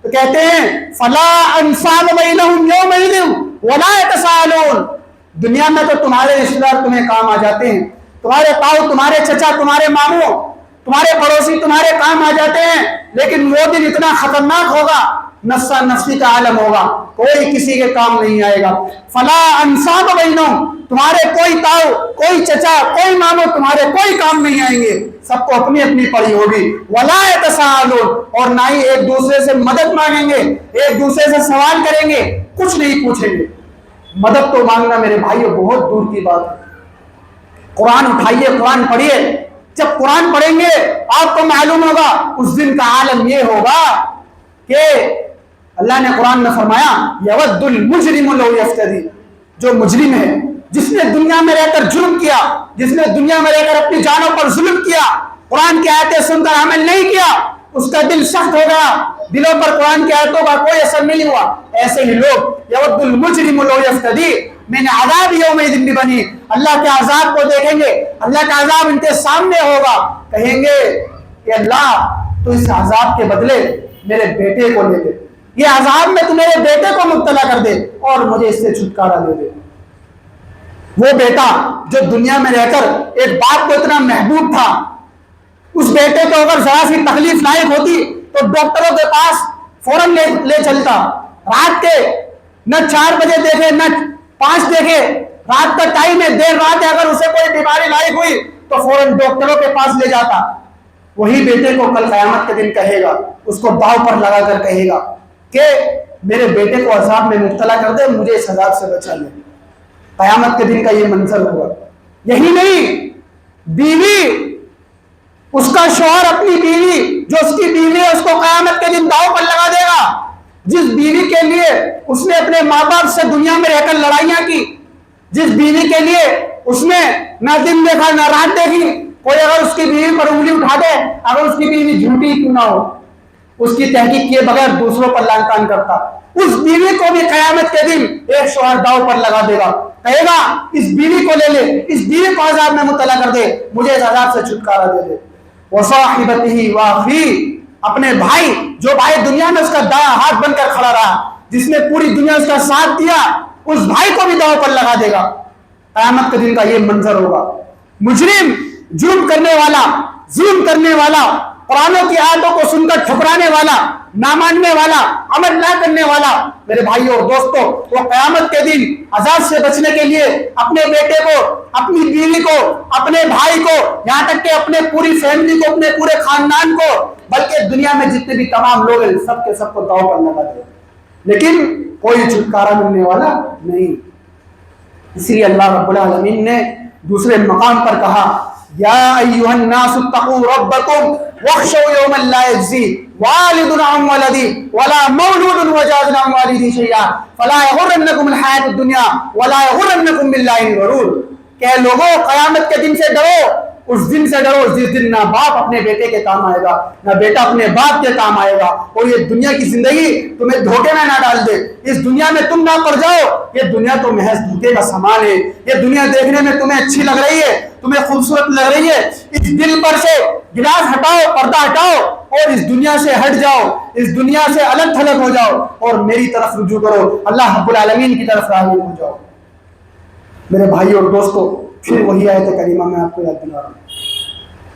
تو کہتے ہیں فَلَا أَنْسَابَ بَيْنَهُمْ يَوْمَئِذٍ وَلَا يَتَسَاءَلُونَ۔ دنیا میں تو تمہارے رشتہ دار تمہیں کام آ جاتے ہیں، تمہارے تاؤ، تمہارے چچا، تمہارے ماموں، تمہارے پڑوسی تمہارے کام آ جاتے ہیں، لیکن وہ دن اتنا خطرناک ہوگا، نفسا نفسی کا عالم ہوگا، کوئی کسی کے کام نہیں آئے گا۔ فلا انصاب بینہم، تمہارے کوئی تاؤ، کوئی چچا، کوئی ماموں تمہارے کوئی کام نہیں آئیں گے، سب کو اپنی اپنی پڑی ہوگی۔ ولا یتساءلون، اور نہ ہی ایک دوسرے سے مدد مانگیں گے، ایک دوسرے سے سوال کریں گے، کچھ نہیں پوچھیں گے۔ مدد تو مانگنا میرے بھائیوں بہت دور کی بات ہے۔ قرآن اٹھائیے، قرآن پڑھیے، جب قرآن پڑھیں گے آپ کو معلوم ہوگا اس دن کا عالم یہ ہوگا کہ اللہ نے قرآن میں فرمایا یود المجرم لو یفتدی، جو مجرم ہے، جس نے دنیا میں رہ کر جرم کیا، جس نے دنیا میں رہ کر اپنی جانوں پر ظلم کیا، قرآن کی آیتیں سن کر عمل نہیں کیا، اس کا دل سخت ہو گیا، دلوں پر قرآن کی آیتوں کا کوئی اثر نہیں ہوا، ایسے ہی لوگ یود المجرم لو یفتدی من عذاب یومئذ ببنی، اللہ کے عذاب کو دیکھیں گے، اللہ کا عذاب ان کے سامنے ہوگا، کہیں گے کہ اللہ تو اس عذاب کے بدلے میرے بیٹے کو لے دے، یہ عذاب میں تو میرے بیٹے کو مبتلا کر دے اور مجھے اس سے چھٹکارا دے دے۔ وہ بیٹا جو دنیا میں رہ کر ایک باپ کو اتنا محبوب تھا، اس بیٹے کو اگر ذرا سی تکلیف لاحق ہوتی تو ڈاکٹروں کے پاس فوراً لے چلتا، رات کے نہ 4 بجے دیکھے نہ 5 دیکھے، رات کا ٹائم ہے، دیر رات ہے، اگر اسے کوئی بیماری لاحق ہوئی تو فوراً ڈاکٹروں کے پاس لے جاتا۔ وہی بیٹے کو کل قیامت کے دن کہے گا، اس کو داؤ پر لگا کر کہے گا کہ میرے بیٹے کو عذاب میں مبتلا کر دے، مجھے اس عذاب سے بچا لے۔ قیامت کے دن کا یہ منظر ہوگا۔ یہی نہیں، بیوی، اس کا شوہر اپنی بیوی، جو اس کی بیوی ہے، اس کو قیامت کے دن داؤ پر لگا دے گا۔ جس بیوی کے لیے اس نے اپنے ماں باپ سے دنیا میں رہ کر لڑائیاں کی، جس بیوی کے لیے اس نے نہ دن دیکھا نہ رات دیکھی، کوئی اگر اس کی بیوی پر انگلی اٹھا دے، اگر اس کی بیوی جھوٹی کیوں نہ ہو، اس کی تحقیق کیے بغیر دوسروں پر لعن طعن کرتا، اس بیوی کو بھی قیامت کے دن ایک شوہر داؤ پر لگا دے گا، کہے گا اس بیوی کو لے لے، اس بیوی کو عذاب میں مبتلا کر دے، مجھے اس عذاب سے چھٹکارا دے دے۔ وصاحبتہ واخیہ، اپنے بھائی، جو بھائی دنیا میں اس کا دایاں ہاتھ بن کر کھڑا رہا، جس نے پوری دنیا اس کا ساتھ دیا، اس بھائی کو بھی داؤ پر لگا دے گا۔ قیامت کے دن کا یہ منظر ہوگا۔ مجرم، جرم کرنے والا، ظلم کرنے والا، قرآنوں کی آیتوں کو سن کر ٹھکرانے والا، نہ ماننے والا، عمل نہ کرنے والا، میرے بھائیوں اور دوستوں، وہ قیامت کے دن عذاب سے بچنے کے لیے اپنے بیٹے کو، اپنی بیوی کو، اپنے بھائی کو، یہاں تک کہ اپنے پوری فیملی کو، اپنے پورے خاندان کو، بلکہ دنیا میں جتنے بھی تمام لوگ ہیں سب کے سب کو داؤ پر لگا دے، لیکن کوئی چھٹکارا ملنے والا نہیں۔ اسی لیے اللہ رب العالمین نے دوسرے مقام پر کہا یا ایھا الناس اتقوا ربکم واخشوا یوما لا یجزی والد عن ولدہ ولا مولود هو جاز عن والدہ شیئا فلا یغرنکم الحیاۃ الدنیا ولا یغرنکم باللہ الغرور، کہ لوگوں قیامت کے دن سے ڈرو، اس دن سے ڈرو جس دن نہ باپ اپنے بیٹے کے کام آئے گا، نہ بیٹا اپنے باپ کے کام آئے گا، اور یہ دنیا کی زندگی تمہیں دھوکے میں نہ ڈال دے، اس دنیا میں تم نہ پڑ جاؤ، یہ دنیا تو محض دھوکے کا سامان ہے، یہ دنیا دیکھنے میں تمہیں اچھی لگ رہی ہے، تمہیں خوبصورت لگ رہی ہے، اس دل پر سے گلاس ہٹاؤ، پردہ ہٹاؤ، اور اس دنیا سے ہٹ جاؤ، اس دنیا سے الگ تھلگ ہو جاؤ، اور میری طرف رجوع کرو، اللہ رب العالمین کی طرف راغب ہو جاؤ۔ میرے بھائی اور دوستو، پھر وہی آیت کریمہ میں آپ کو یاد دلا رہا ہوں،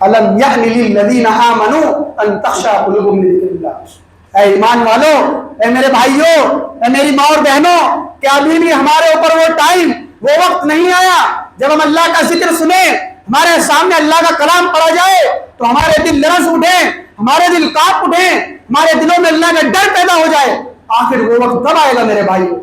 الم یأن للذین آمنوا ان تخشع قلوبهم لذکر اللہ۔ اے ایمان والو، اے میرے بھائیوں، اے میری ماں اور بہنوں، کیا ابھی بھی ہمارے اوپر وہ ٹائم، وہ وقت نہیں آیا جب ہم اللہ کا ذکر سنیں، ہمارے سامنے اللہ کا کلام پڑھا جائے تو ہمارے دل لرز اٹھیں، ہمارے دل کانپ اٹھیں، ہمارے دلوں میں اللہ کا ڈر پیدا ہو جائے؟ آخر وہ وقت کب آئے گا میرے بھائیوں؟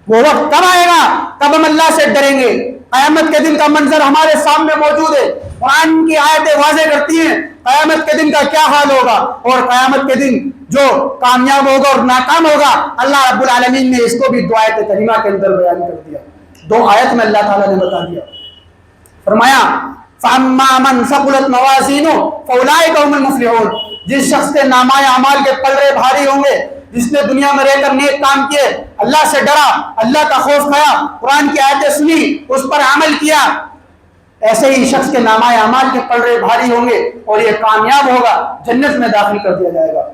وہ وقت کب آئے گا تب ہم اللہ سے ڈریں گے؟ قیامت کے دن کا منظر ہمارے سامنے موجود ہے، قرآن کی آیتیں واضح کرتی ہیں قیامت کے دن کا کیا حال ہوگا، اور قیامت کے دن جو کامیاب ہوگا اور ناکام ہوگا اللہ رب العالمین نے اس کو بھی دو آیت کریمہ کے اندر بیان کر دیا، دو آیت میں اللہ تعالیٰ نے بتا دیا۔ فرمایا فَأَمَّا مَنْ ثَقُلَتْ مَوَازِينُهُ فَأُولَٰئِكَ هُمُ الْمُفْلِحُونَ۔ جس شخص کے نامہ اعمال کے پلڑے بھاری ہوں گے، جس نے دنیا میں رہ کر نیک کام کیے، اللہ سے ڈرا، اللہ کا خوف کھایا، قرآن کی آیتیں سنی، اس پر عمل کیا، ایسے ہی شخص کے نامہ اعمال کے پلڑے بھاری ہوں گے اور یہ کامیاب ہوگا، جنت میں داخل کر دیا جائے گا۔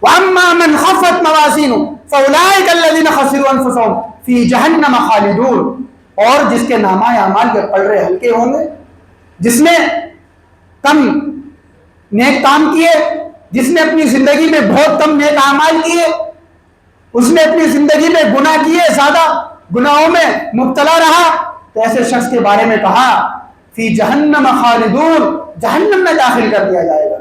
وَأَمَّا مَنْ خَفَّتْ مَوَازِينُهُ فَأُولَٰئِكَ الَّذِينَ خَسِرُوا أَنفُسَهُمْ فِي جَهَنَّمَ خَالِدُونَ۔ اور جس کے نامہ اعمال کے پلڑے ہلکے ہوں گے، جس نے کم نیک کام کیے، جس نے اپنی زندگی میں بہت کم نیک اعمال کیے، اس نے اپنی زندگی میں گناہ کیے، زیادہ گناہوں میں مبتلا رہا، تو ایسے شخص کے بارے میں کہا فی جہنم خالدون، جہنم میں داخل کر دیا جائے گا،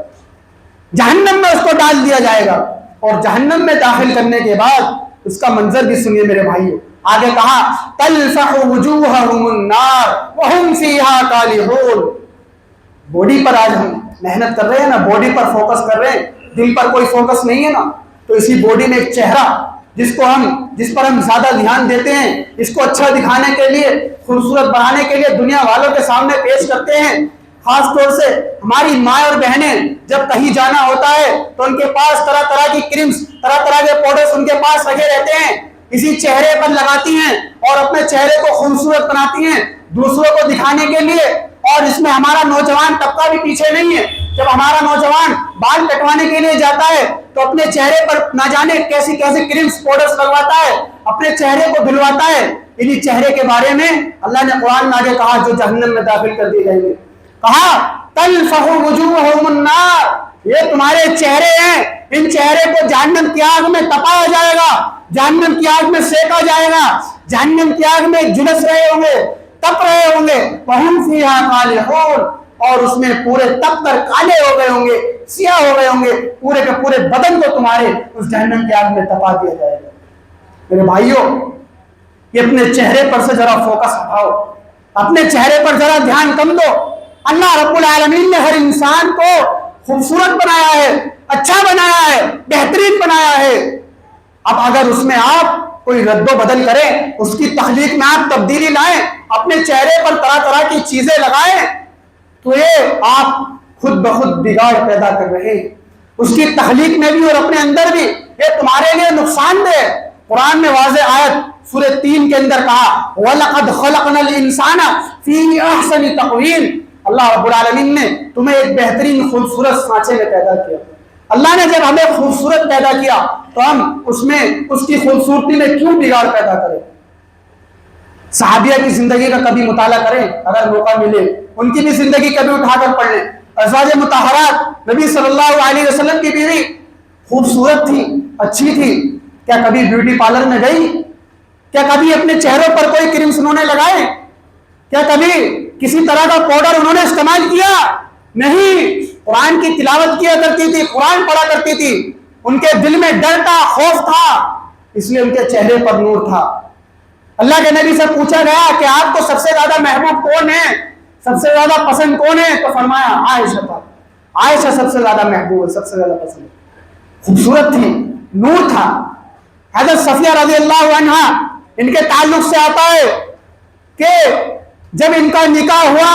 جہنم میں اس کو ڈال دیا جائے گا۔ اور جہنم میں داخل کرنے کے بعد اس کا منظر بھی سنیے میرے بھائیو، آگے کہا تلفح وجوہہم النار وہم فیہا کالحون۔ باڈی پر آج ہم محنت کر رہے ہیں نا، باڈی پر فوکس کر رہے ہیں، دل پر کوئی فوکس نہیں ہے نا، تو اسی باڈی میں ایک چہرہ جس پر ہم زیادہ دھیان دیتے ہیں، اس کو اچھا دکھانے کے لیے، خوبصورت بنانے کے لیے دنیا والوں کے سامنے پیش کرتے ہیں۔ خاص طور سے ہماری ماں اور بہنیں جب کہیں جانا ہوتا ہے تو ان کے پاس طرح طرح کی کریمز، طرح طرح کے پاؤڈرز ان کے پاس رکھے رہتے ہیں، اسی چہرے پر لگاتی ہیں اور اپنے چہرے کو خوبصورت بناتی ہیں دوسروں کو دکھانے کے لیے۔ اور اس میں ہمارا نوجوان طبقہ بھی پیچھے نہیں ہے، جب ہمارا نوجوان بال کٹوانے کے لیے جاتا ہے تو اپنے چہرے پر نہ جانے کیسی کیسی کریمز پاؤڈرز لگواتا ہے، اپنے چہرے کو دھلواتا ہے۔ انہی چہرے کے بارے میں اللہ نے قرآن میں آگے کہا جو جہنم میں داخل کر دیے جائیں گے، کہا تلفح وجوہہم النار، یہ تمہارے چہرے ہیں، ان چہرے کو جہنم کی آگ میں تپایا جائے گا، جہنم کی آگ میں سینکا جائے گا، جہنم کی آگ میں جھلس رہے ہوں گے، تپ رہے ہوں گے، وہم فیہا کالحون، اور اس میں پورے تپ کر کالے ہو گئے ہوں گے، سیاہ ہو گئے ہوں گے، پورے کے پورے بدن کو تمہارے اس جہنم کی آگ میں تپا دیا جائے گا۔ میرے بھائیوں، یہ اپنے چہرے پر سے ذرا فوکس ہٹاؤ، اپنے چہرے پر ذرا دھیان کم دو۔ اللہ رب العالمین نے ہر انسان کو خوبصورت بنایا ہے، اچھا بنایا ہے، بہترین بنایا ہے۔ اب اگر اس میں آپ کوئی رد و بدل کریں، اس کی تخلیق میں آپ تبدیلی لائیں، اپنے چہرے پر طرح طرح کی چیزیں لگائیں، تو یہ آپ خود بخود بگاڑ پیدا کر رہے ہیں، اس کی تخلیق میں بھی اور اپنے اندر بھی، یہ تمہارے لیے نقصان دہ۔ قرآن میں واضح آیت سورہ 3 کے اندر کہا وَلَقَدْ خَلَقْنَا الْإِنسَانَ فِي أَحْسَنِ تَقْوِيمٍ، اللہ رب العالمین نے تمہیں ایک بہترین خوبصورت سانچے میں پیدا کیا۔ اللہ نے جب ہمیں خوبصورت پیدا کیا تو ہم اس میں اس کی خوبصورتی میں کیوں بگاڑ پیدا کریں؟ صحابیہ کی زندگی کا کبھی مطالعہ کریں اگر موقع ملے، ان کی بھی زندگی کبھی اٹھا کر پڑھ لیں۔ ازواج مطہرات، نبی صلی اللہ علیہ وسلم کی بیوی خوبصورت تھی، اچھی تھی، کیا کبھی بیوٹی پارلر میں گئی؟ کیا کبھی اپنے چہروں پر کوئی کریمز انہوں نے لگائے؟ کیا کبھی کسی طرح کا پاؤڈر انہوں نے استعمال کیا؟ نہیں، قرآن کی تلاوت کیا کرتی تھی، قرآن پڑھا کرتی تھی، ان کے دل میں ڈر تھا، خوف تھا، اس لیے ان کے چہرے پر نور تھا۔ اللہ کے نبی سے پوچھا گیا کہ آپ کو سب سے زیادہ محبوب کون ہے، سب سے زیادہ پسند کون ہے؟ تو فرمایا عائشہ تھا، عائشہ سب سے زیادہ محبوب ہے، سب سے زیادہ پسند ہے۔ خوبصورت تھی، نور تھا۔ حضرت صفیہ رضی اللہ عنہ، ان کے تعلق سے آتا ہے کہ جب ان کا نکاح ہوا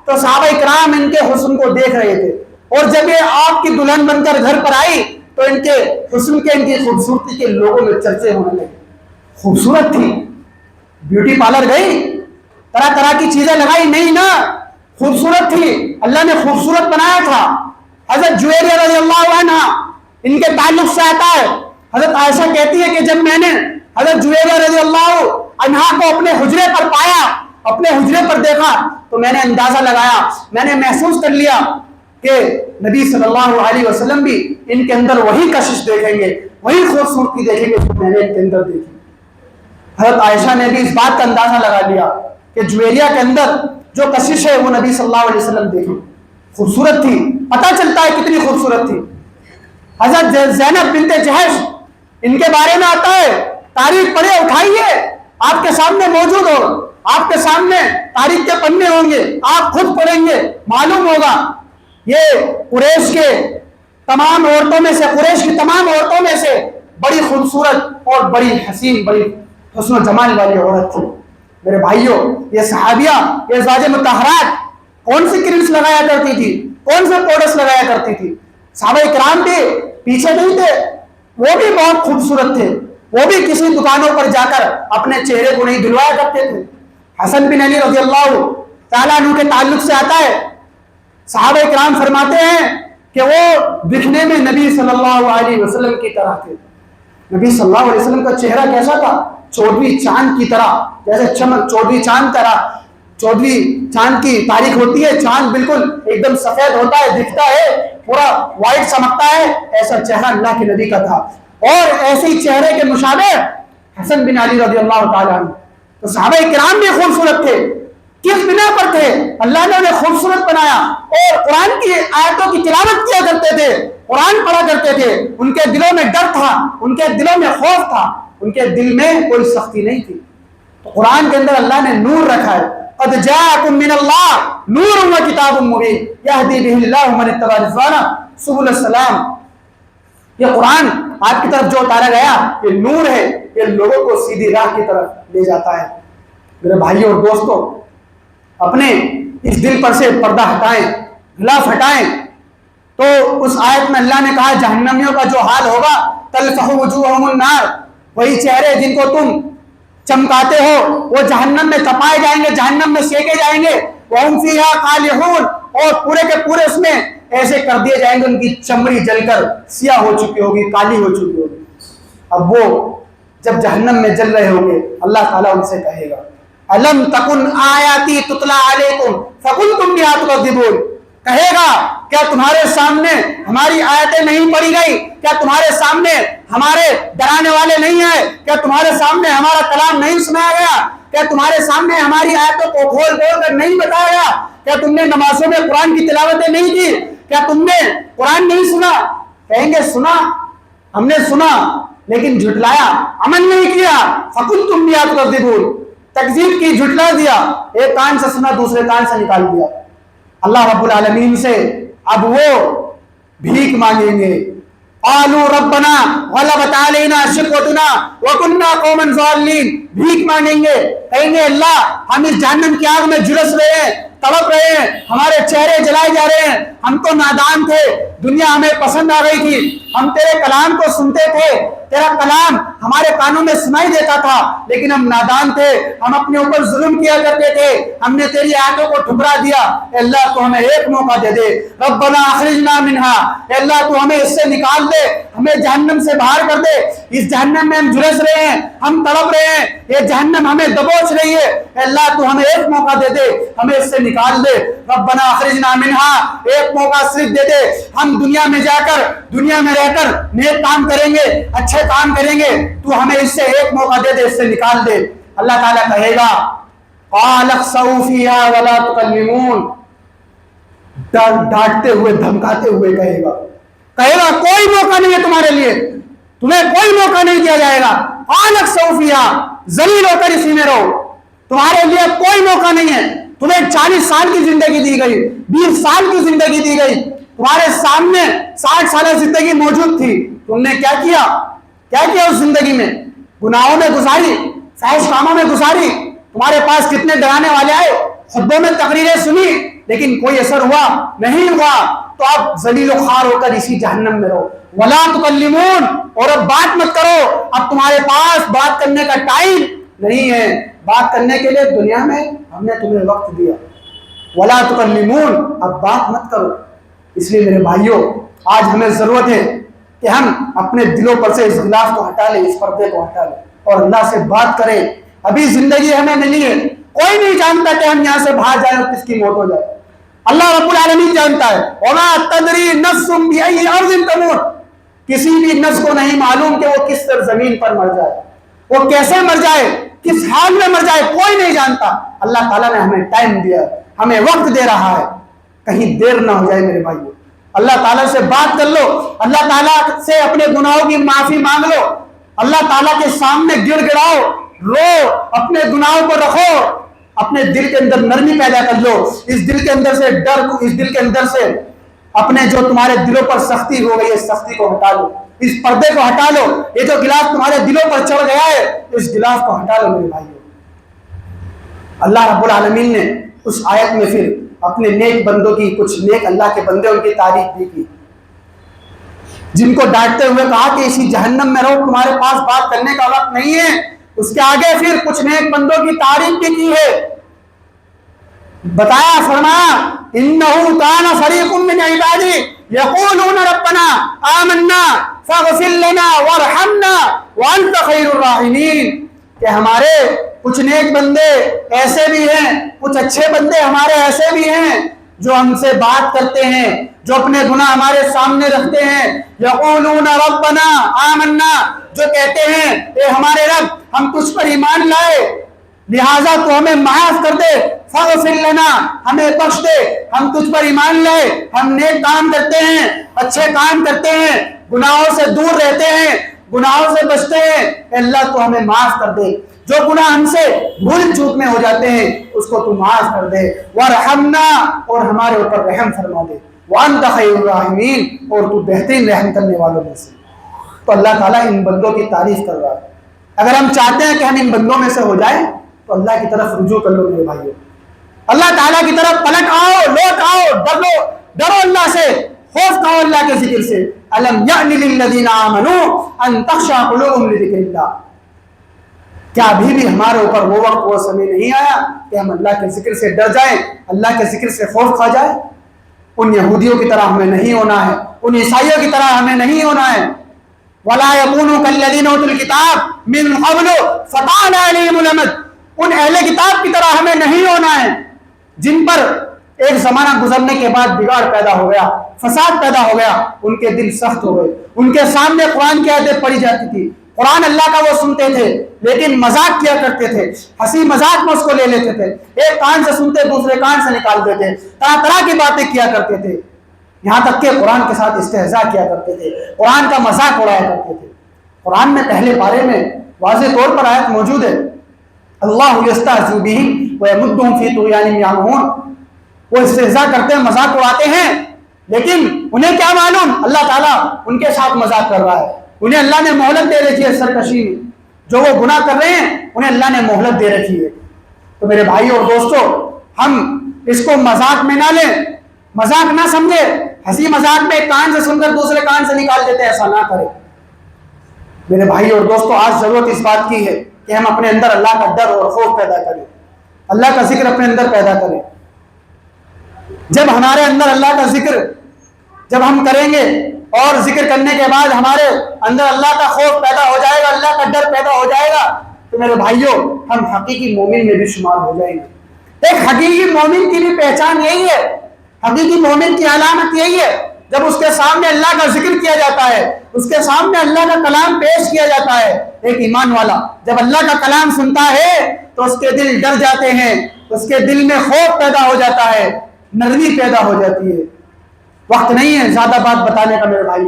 تو صحابہ کرام ان کے حسن کو دیکھ رہے تھے، اور جب یہ آپ کی دلہن بن کر گھر پر آئی تو ان کے حسن کے، ان کی خوبصورتی کے لوگوں میں چرچے ہونے لگے۔ خوبصورت تھی، بیوٹی پارلر گئی، طرح طرح کی چیزیں لگائی نہیں نا، خوبصورت تھی، اللہ نے خوبصورت بنایا تھا۔ حضرت جویریہ رضی اللہ عنہ، ان کے تعلق سے آتا ہے، حضرت عائشہ کہتی ہے کہ جب میں نے حضرت جویریہ رضی اللہ عنہ کو اپنے حجرے پر پایا، اپنے حجرے پر دیکھا، تو میں نے اندازہ لگایا، میں نے محسوس کر لیا کہ نبی صلی اللہ علیہ وسلم بھی ان کے اندر وہی کشش دیکھیں گے, وہی خوبصورتی دیکھیں گے جو میں نے ان کے اندر دیکھی. حضرت عائشہ نے بھی اس بات کا اندازہ لگا لیا کہ جویریہ کے اندر جو کشش ہے وہ نبی صلی اللہ علیہ وسلم دیکھیں, خوبصورت تھی, پتہ چلتا ہے کتنی خوبصورت تھی. حضرت زینب بنت جہش, ان کے بارے میں آتا ہے, تاریخ پڑھے, اٹھائیے, آپ کے سامنے موجود ہو, آپ کے سامنے تاریخ کے پڑھنے ہوں گے, آپ خود پڑھیں گے, معلوم ہوگا یہ قریش کے تمام عورتوں میں سے, قریش کی تمام عورتوں میں سے بڑی خوبصورت اور بڑی حسین, بڑی حسن و جمال والی عورت تھی. میرے بھائیوں, یہ صحابیہ, یہ ازواج مطہرات کون سی کریمس لگایا کرتی تھی, کون سے پاؤڈرز لگایا کرتی تھی؟ صحابہ کرام بھی پیچھے نہیں تھے, وہ بھی بہت خوبصورت تھے, وہ بھی کسی دکانوں پر جا کر اپنے چہرے کو نہیں دھلوایا کرتے تھے. حسن بن علی رضی اللہ تعالیٰ عنہ کے تعلق سے آتا ہے, صحابہ کرام فرماتے ہیں کہ وہ دکھنے میں نبی صلی اللہ علیہ وسلم کی طرح تھے. نبی صلی اللہ علیہ وسلم کا چہرہ کیسا تھا؟ چودھویں چاند کی طرح, جیسے چمک چودھویں چاند طرح, چودھویں چاند کی تاریخ ہوتی ہے, چاند بالکل ایک دم سفید ہوتا ہے, دکھتا ہے, پورا وائٹ چمکتا ہے, ایسا چہرہ اللہ کے نبی کا تھا. اور ایسے ہی چہرے کے مشابہ حسن بن علی رضی اللہ تعالیٰ عنہ. تو صحابہ کرام بھی خوبصورت تھے. کس بنا پر تھے؟ اللہ نے انہیں خوبصورت بنایا اور قرآن کی آیتوں کی تلاوت کیا کرتے تھے, قرآن پڑھا کرتے تھے. ان کے دلوں میں ڈر تھا, ان کے دلوں میں خوف تھا, ان کے دل میں کوئی سختی نہیں تھی. تو قرآن کے اندر اللہ نے نور رکھا ہے. قد جاءکم من اللہ نور و کتاب مبین یہدی بہ اللہ من اتبع رضوانہ سبل السلام. یہ قرآن آپ کی طرف جو اتارا گیا یہ نور ہے, یہ لوگوں کو سیدھی راہ کی طرف لے جاتا ہے. میرے بھائیوں اور دوستوں, اپنے اس دل پر سے پردہ ہٹائیں, غلاف ہٹائیں. تو اس آیت میں اللہ نے کہا جہنمیوں کا جو حال ہوگا, تلفح وجوہہم النار, وہی چہرے جن کو تم چمکاتے ہو وہ جہنم میں تپائے جائیں گے, جہنم میں سینکے جائیں گے. وہم فیہا قالحون, اور پورے کے پورے اس میں ایسے کر دیے جائیں گے, ان کی چمڑی جل کر سیاہ ہو چکی ہوگی, کالی ہو چکی ہوگی. اب وہ جب جہنم میں جل رہے ہوں گے, اللہ تعالیٰ ان سے کہے گا الم تکن آیاتی تتلی علیکم فکنتم بہا تکذبون. کہے گا کیا تمہارے سامنے ہماری آیتیں نہیں پڑھی گئی, کیا تمہارے سامنے ہمارے ڈرانے والے نہیں ہیں, کیا تمہارے سامنے ہمارا کلام نہیں سنایا گیا, کیا تمہارے سامنے ہماری آیتوں کو کھول کھول کر نہیں بتایا گیا, کیا تم نے نمازوں میں قرآن کی تلاوتیں نہیں کی, کیا تم نے قرآن نہیں سنا؟ کہیں گے سنا, ہم نے سنا لیکن جھٹلایا, عمل نہیں کیا. فکنتم بہا تکذبون, تکذیب کی, جھٹلا دیا, ایک کان سے سنا دوسرے کان سے نکال دیا. اللہ رب العالمین سے اب وہ بھیک مانگیں گے. قالوا ربنا غلبت علینا شقوتنا وکنا قوما ضالین. بھیک مانگیں گے, کہیں گے اللہ ہم اس جہنم کی آگ میں جھلس رہے ہیں, تڑپ رہے ہیں, ہمارے چہرے جلائے جا رہے ہیں, ہم تو نادان تھے, دنیا ہمیں پسند آ گئی تھی, ہم تیرے کلام کو سنتے تھے, تیرا کلام ہمارے کانوں میں سنائی دیتا تھا, لیکن ہم نادان تھے, ہم اپنے اوپر ظلم کیا کرتے تھے, ہم نے تیری آیتوں کو ٹھکرا دیا. اللہ تو ہمیں ایک موقع دے دے. ربنا اخرجنا منہا, اللہ تو ہمیں اس سے نکال دے, ہمیں جہنم سے باہر کر دے. اس جہنم میں ہم جھلس رہے ہیں, ہم تڑپ رہے ہیں, یہ جہنم ہمیں دبوچ رہی ہے. اللہ تو ہمیں ایک موقع دے دے, ہمیں اس سے نکال دے. ربنا اخرجنا منہا, ایک موقع صرف دے دے, ہم دنیا میں جا کر, دنیا میں رہ کر نیک کام کریں گے, اچھے کام کریں گے, تو ہمیں اس سے ایک موقع دے دے, اس سے نکال دے. اللہ تعالیٰ کہے گا قال اخسؤوا فیہا ولا تکلمون, ڈانٹتے ہوئے دھمکاتے ہوئے کہے گا کوئی موقع نہیں ہے تمہارے لیے, تمہیں کوئی موقع نہیں دیا جائے گا. قال اخسؤوا فیہا, ذلیل ہو کر اسی میں رہو, تمہارے لیے کوئی موقع نہیں ہے. تمہیں 40 سال کی زندگی دی گئی, 20 سال کی زندگی دی گئی, تمہارے سامنے 60 سالہ زندگی موجود تھی, تم نے کیا کیا اس زندگی میں؟ گناہوں میں گزاری, فحش کاموں میں گزاری. تمہارے پاس کتنے ڈرانے والے آئے, خطبوں میں تقریریں سنی, لیکن کوئی اثر ہوا نہیں ہوا. تو اب ذلیل و خوار ہو کر اسی جہنم میں رہو. ولا تکلمون, اور اب بات مت کرو, اب تمہارے پاس بات کرنے کا ٹائم نہیں ہے. بات کرنے کے لیے دنیا میں ہم نے تمہیں وقت دیا. ولا تکلمون, اب بات مت کرو. اس لیے میرے بھائیوں, آج ہمیں ضرورت ہے کہ ہم اپنے دلوں پر سے اس غلاف کو ہٹا لیں, اس پردے کو ہٹا لیں اور اللہ سے بات کریں. ابھی زندگی ہمیں ملی ہے, کوئی نہیں جانتا کہ ہم یہاں سے باہر جائیں اور کس کی موت ہو جائے. اللہ رب العالمین جانتا ہے. وما تدری نفس بأي ارض تموت, کسی بھی نفس کو نہیں معلوم کہ وہ کس سرزمین پر مر جائے, وہ کیسے مر جائے, کس حال میں مر جائے, کوئی نہیں جانتا. اللہ تعالیٰ نے ہمیں ٹائم دیا, ہمیں وقت دے رہا ہے, کہیں دیر نہ ہو جائے میرے بھائیو. اللہ تعالیٰ سے بات کر لو, اللہ تعالیٰ سے اپنے گناہوں کی معافی مانگ لو, اللہ تعالیٰ کے سامنے گڑ گڑاؤ, رو, اپنے گناہوں کو رکھو, اپنے دل کے اندر نرمی پیدا کر لو. اس دل کے اندر سے ڈر کو, اس دل کے اندر سے اپنے جو تمہارے دلوں پر سختی ہو گئی ہے, سختی کو ہٹا لو, اس پردے کو ہٹا لو. یہ جو گلاف تمہارے دلوں پر چڑھ گیا ہے, اس گلاف کو ہٹا لو میرے بھائیو. اللہ رب العالمین نے اس آیت میں پھر اپنے نیک بندوں کی, کچھ نیک اللہ کے بندے ان کی تعریف بھی کی, جن کو ڈانٹتے ہوئے کہا کہ اسی جہنم میں رہو, تمہارے پاس بات کرنے کا وقت نہیں ہے. اس کے آگے پھر کچھ نیک بندوں کی تعریف بھی کی ہے. بتایا, فرمایا انہو کان فریق من عبادی یقولون ربنا آمنا فاغفر لنا وارحمنا وانت خیر الراحمین, کہ ہمارے کچھ نیک بندے ایسے بھی ہیں, کچھ اچھے بندے ہمارے ایسے بھی ہیں جو ہم سے بات کرتے ہیں, جو اپنے گناہ ہمارے سامنے رکھتے ہیں. یقولون ربنا آمنا, جو کہتے ہیں اے ہمارے رب ہم تجھ پر ایمان لائے, لہٰذا تو ہمیں معاف کر دے, فاغفر لنا, ہمیں بخش دے, ہم تجھ پر ایمان لائے, ہم نیک کام کرتے ہیں, اچھے کام کرتے ہیں, گناہوں سے دور رہتے ہیں, گناہوں سے بچتے ہیں, اے اللہ تو ہمیں معاف کر دے. جو گناہ ہم سے بھول چوک میں ہو جاتے ہیں اس کو تو معاف کر دے. وارحمنا, اور ہمارے اوپر رحم فرما دے. وانت خیر الراحمین, اور تو بہترین رحم کرنے والوں میں سے. تو اللہ تعالیٰ ان بندوں کی تعریف کر رہا ہے. اگر ہم چاہتے ہیں کہ ہم ان بندوں میں سے ہو جائیں تو اللہ کی طرف رجوع کر لو میرے بھائیو, اللہ تعالیٰ کی طرف پلٹ آؤ, لوٹ آؤ, ڈرو اللہ سے, خوف کھاؤ اللہ کے ذکر سے. الم یأن للذین آمنوا ان تخشع قلوبهم لذکر اللہ, کیا ابھی بھی ہمارے اوپر وہ وقت, وہ سمے نہیں آیا کہ ہم اللہ کے ذکر سے ڈر جائیں, اللہ کے ذکر سے خوف کھا جائیں. ان یہودیوں کی طرح ہمیں نہیں ہونا ہے, ان عیسائیوں کی طرح ہمیں نہیں ہونا ہے. وَلَا يَكُونُوا كَالَّذِينَ أُوتُوا الْكِتَابَ مِنْ قَبْلُ فَطَالَ عَلَيْهِمُ الْأَمَدُ, ان اہل کتاب کی طرح ہمیں نہیں ہونا ہے جن پر ایک زمانہ گزرنے کے بعد بگاڑ پیدا ہو گیا, فساد پیدا ہو گیا, ان کے دل سخت ہو گئے. ان کے سامنے قرآن کی آیتیں پڑھی جاتی تھی, قرآن اللہ کا وہ سنتے تھے لیکن مذاق کیا کرتے تھے, ہنسی مذاق میں اس کو لے لیتے تھے, ایک کان سے سنتے دوسرے کان سے نکالتے تھے, طرح طرح کی باتیں کیا کرتے تھے, یہاں تک کہ قرآن کے ساتھ استہزاء کیا کرتے تھے, قرآن کا مذاق اڑایا کرتے تھے. قرآن میں پہلے پارے میں واضح طور پر آیت موجود ہے, اللہ یستہزئ بہم ویمدہم فی طغیانہم یعمہون, وہ استہزاء کرتے ہیں, مذاق اڑاتے ہیں, لیکن انہیں کیا معلوم اللہ تعالیٰ ان کے ساتھ مذاق کر رہا ہے. انہیں اللہ نے مہلت دے رکھی ہے سرکشی میں, جو وہ گناہ کر رہے ہیں انہیں اللہ نے مہلت دے رکھی ہے. تو میرے بھائیوں اور دوستوں, ہم اس کو مذاق میں نہ لیں, مذاق نہ سمجھے, ہنسی مذاق میں ایک کان سے سن کر دوسرے کان سے نکال دیتے ہیں, ایسا نہ کریں. میرے بھائیوں اور دوستوں, آج ضرورت اس بات کی ہے کہ ہم اپنے اندر اللہ کا ڈر اور خوف پیدا کریں, اللہ کا ذکر اپنے اندر پیدا کریں. جب ہمارے اندر اللہ کا ذکر جب ہم کریں گے اور ذکر کرنے کے بعد ہمارے اندر اللہ کا خوف پیدا ہو جائے گا, اللہ کا ڈر پیدا ہو جائے گا, تو میرے بھائیوں ہم حقیقی مومن میں بھی شمار ہو جائیں گے. ایک حقیقی مومن کی بھی پہچان یہی ہے, حقیقی مومن کی علامت یہی ہے, جب اس کے سامنے اللہ کا ذکر کیا جاتا ہے, اس کے سامنے اللہ کا کلام پیش کیا جاتا ہے. ایک ایمان والا جب اللہ کا کلام سنتا ہے تو اس کے دل ڈر جاتے ہیں, اس کے دل میں خوف پیدا ہو جاتا ہے, نرمی پیدا ہو جاتی ہے. وقت نہیں ہے زیادہ بات بتانے کا میرے بھائی.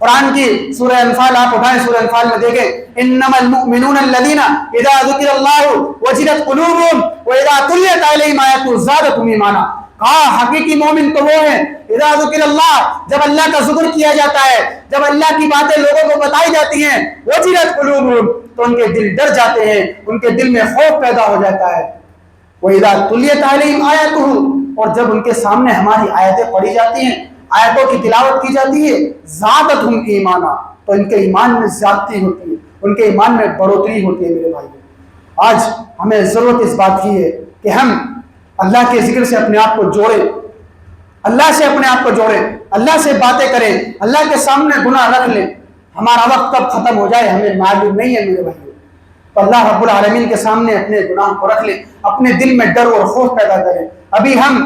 قرآن کی سورہ انفال آپ اٹھائیں, سورہ انفال میں دیکھیں, انما المؤمنون الذین اذا ذکر اللہ وجلت قلوبهم واذا تلیت علیہم آیاتہ زادتہم ایمانا. کہا حقیقی مومن تو وہ ہیں اذا ذکر اللہ, جب اللہ کا ذکر کیا جاتا ہے, جب اللہ کی باتیں لوگوں کو بتائی جاتی ہیں, وجلت قلوبهم, تو ان کے دل ڈر جاتے ہیں, ان کے دل میں خوف پیدا ہو جاتا ہے. واذا تلیت علیہم آیاتہ, اور جب ان کے سامنے ہماری آیتیں پڑھی جاتی ہیں, آیتوں کی تلاوت کی جاتی ہے, زادتہم ایمانا, تو ان کے ایمان میں زیادتی ہوتی ہے, ان کے ایمان میں بڑھوتری ہوتی ہے. میرے بھائی آج ہمیں ضرورت اس بات کی ہے کہ ہم اللہ کے ذکر سے اپنے آپ کو جوڑیں, اللہ سے اپنے آپ کو جوڑیں, اللہ سے باتیں کریں, اللہ کے سامنے گناہ رکھ لیں. ہمارا وقت کب ختم ہو جائے ہمیں معلوم نہیں ہے میرے بھائی. تو اللہ رب العالمین کے سامنے اپنے گناہ کو رکھ لیں, اپنے دل میں ڈر اور خوف پیدا کریں. ابھی ہم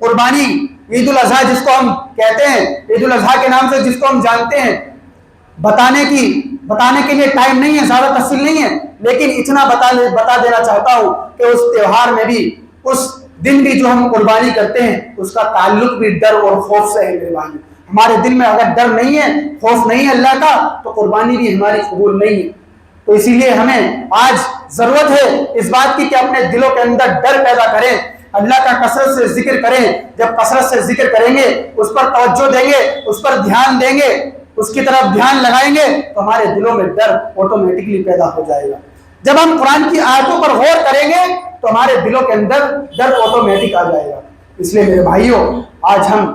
قربانی، عید الاضحیٰ جس کو ہم کہتے ہیں، عید الاضحیٰ کے نام سے جس کو ہم جانتے ہیں، بتانے کے لیے ٹائم نہیں ہے، زیادہ تفصیل نہیں ہے، لیکن اتنا بتا دینا چاہتا ہوں کہ اس تہوار میں بھی، اس دن بھی جو ہم قربانی کرتے ہیں، اس کا تعلق بھی ڈر اور خوف سے ہے میرے بھائی۔ ہمارے دل میں اگر ڈر نہیں ہے، خوف نہیں ہے اللہ کا، تو قربانی بھی ہماری قبول نہیں ہے۔ تو اسی لیے ہمیں آج ضرورت ہے اس بات کی کہ اپنے دلوں کے اندر ڈر پیدا کریں، اللہ کا کثرت سے ذکر کریں۔ جب کثرت سے ذکر کریں گے، اس پر توجہ دیں گے، اس پر دھیان دیں گے، اس کی طرف دھیان لگائیں گے، تو ہمارے دلوں میں ڈر آٹومیٹکلی پیدا ہو جائے گا۔ جب ہم قرآن کی آیتوں پر غور کریں گے تو ہمارے دلوں کے اندر ڈر آٹومیٹک آ جائے گا۔ اس لیے میرے بھائیوں، آج ہم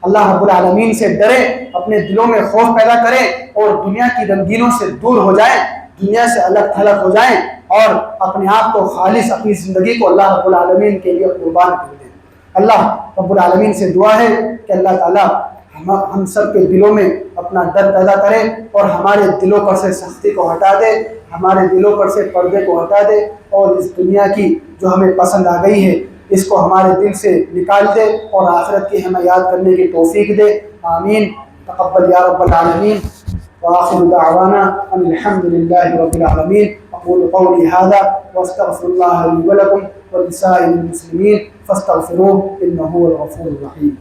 اللہ رب العالمین سے ڈریں، اپنے دلوں میں خوف پیدا کریں اور دنیا کی رنگینوں سے دور ہو جائیں، دنیا سے الگ تھلگ ہو جائیں اور اپنے آپ کو خالص، اپنی زندگی کو اللہ رب العالمین کے لیے قربان کر دیں۔ اللہ رب العالمین سے دعا ہے کہ اللہ تعالیٰ ہم سب کے دلوں میں اپنا ڈر پیدا کرے اور ہمارے دلوں پر سے سختی کو ہٹا دے، ہمارے دلوں پر سے پردے کو ہٹا دے، اور اس دنیا کی جو ہمیں پسند آ گئی ہے اس کو ہمارے دل سے نکال دے اور آخرت کی ہمیں یاد کرنے کی توفیق دے۔ آمین، تقبل یا رب العالمین، وآخر دعوانا ان الحمد للہ رب العالمین۔ اقول قولی هذا واستغفر الله لي ولكم ولسائر المسلمين فاستغفروه انه هو الغفور الرحيم۔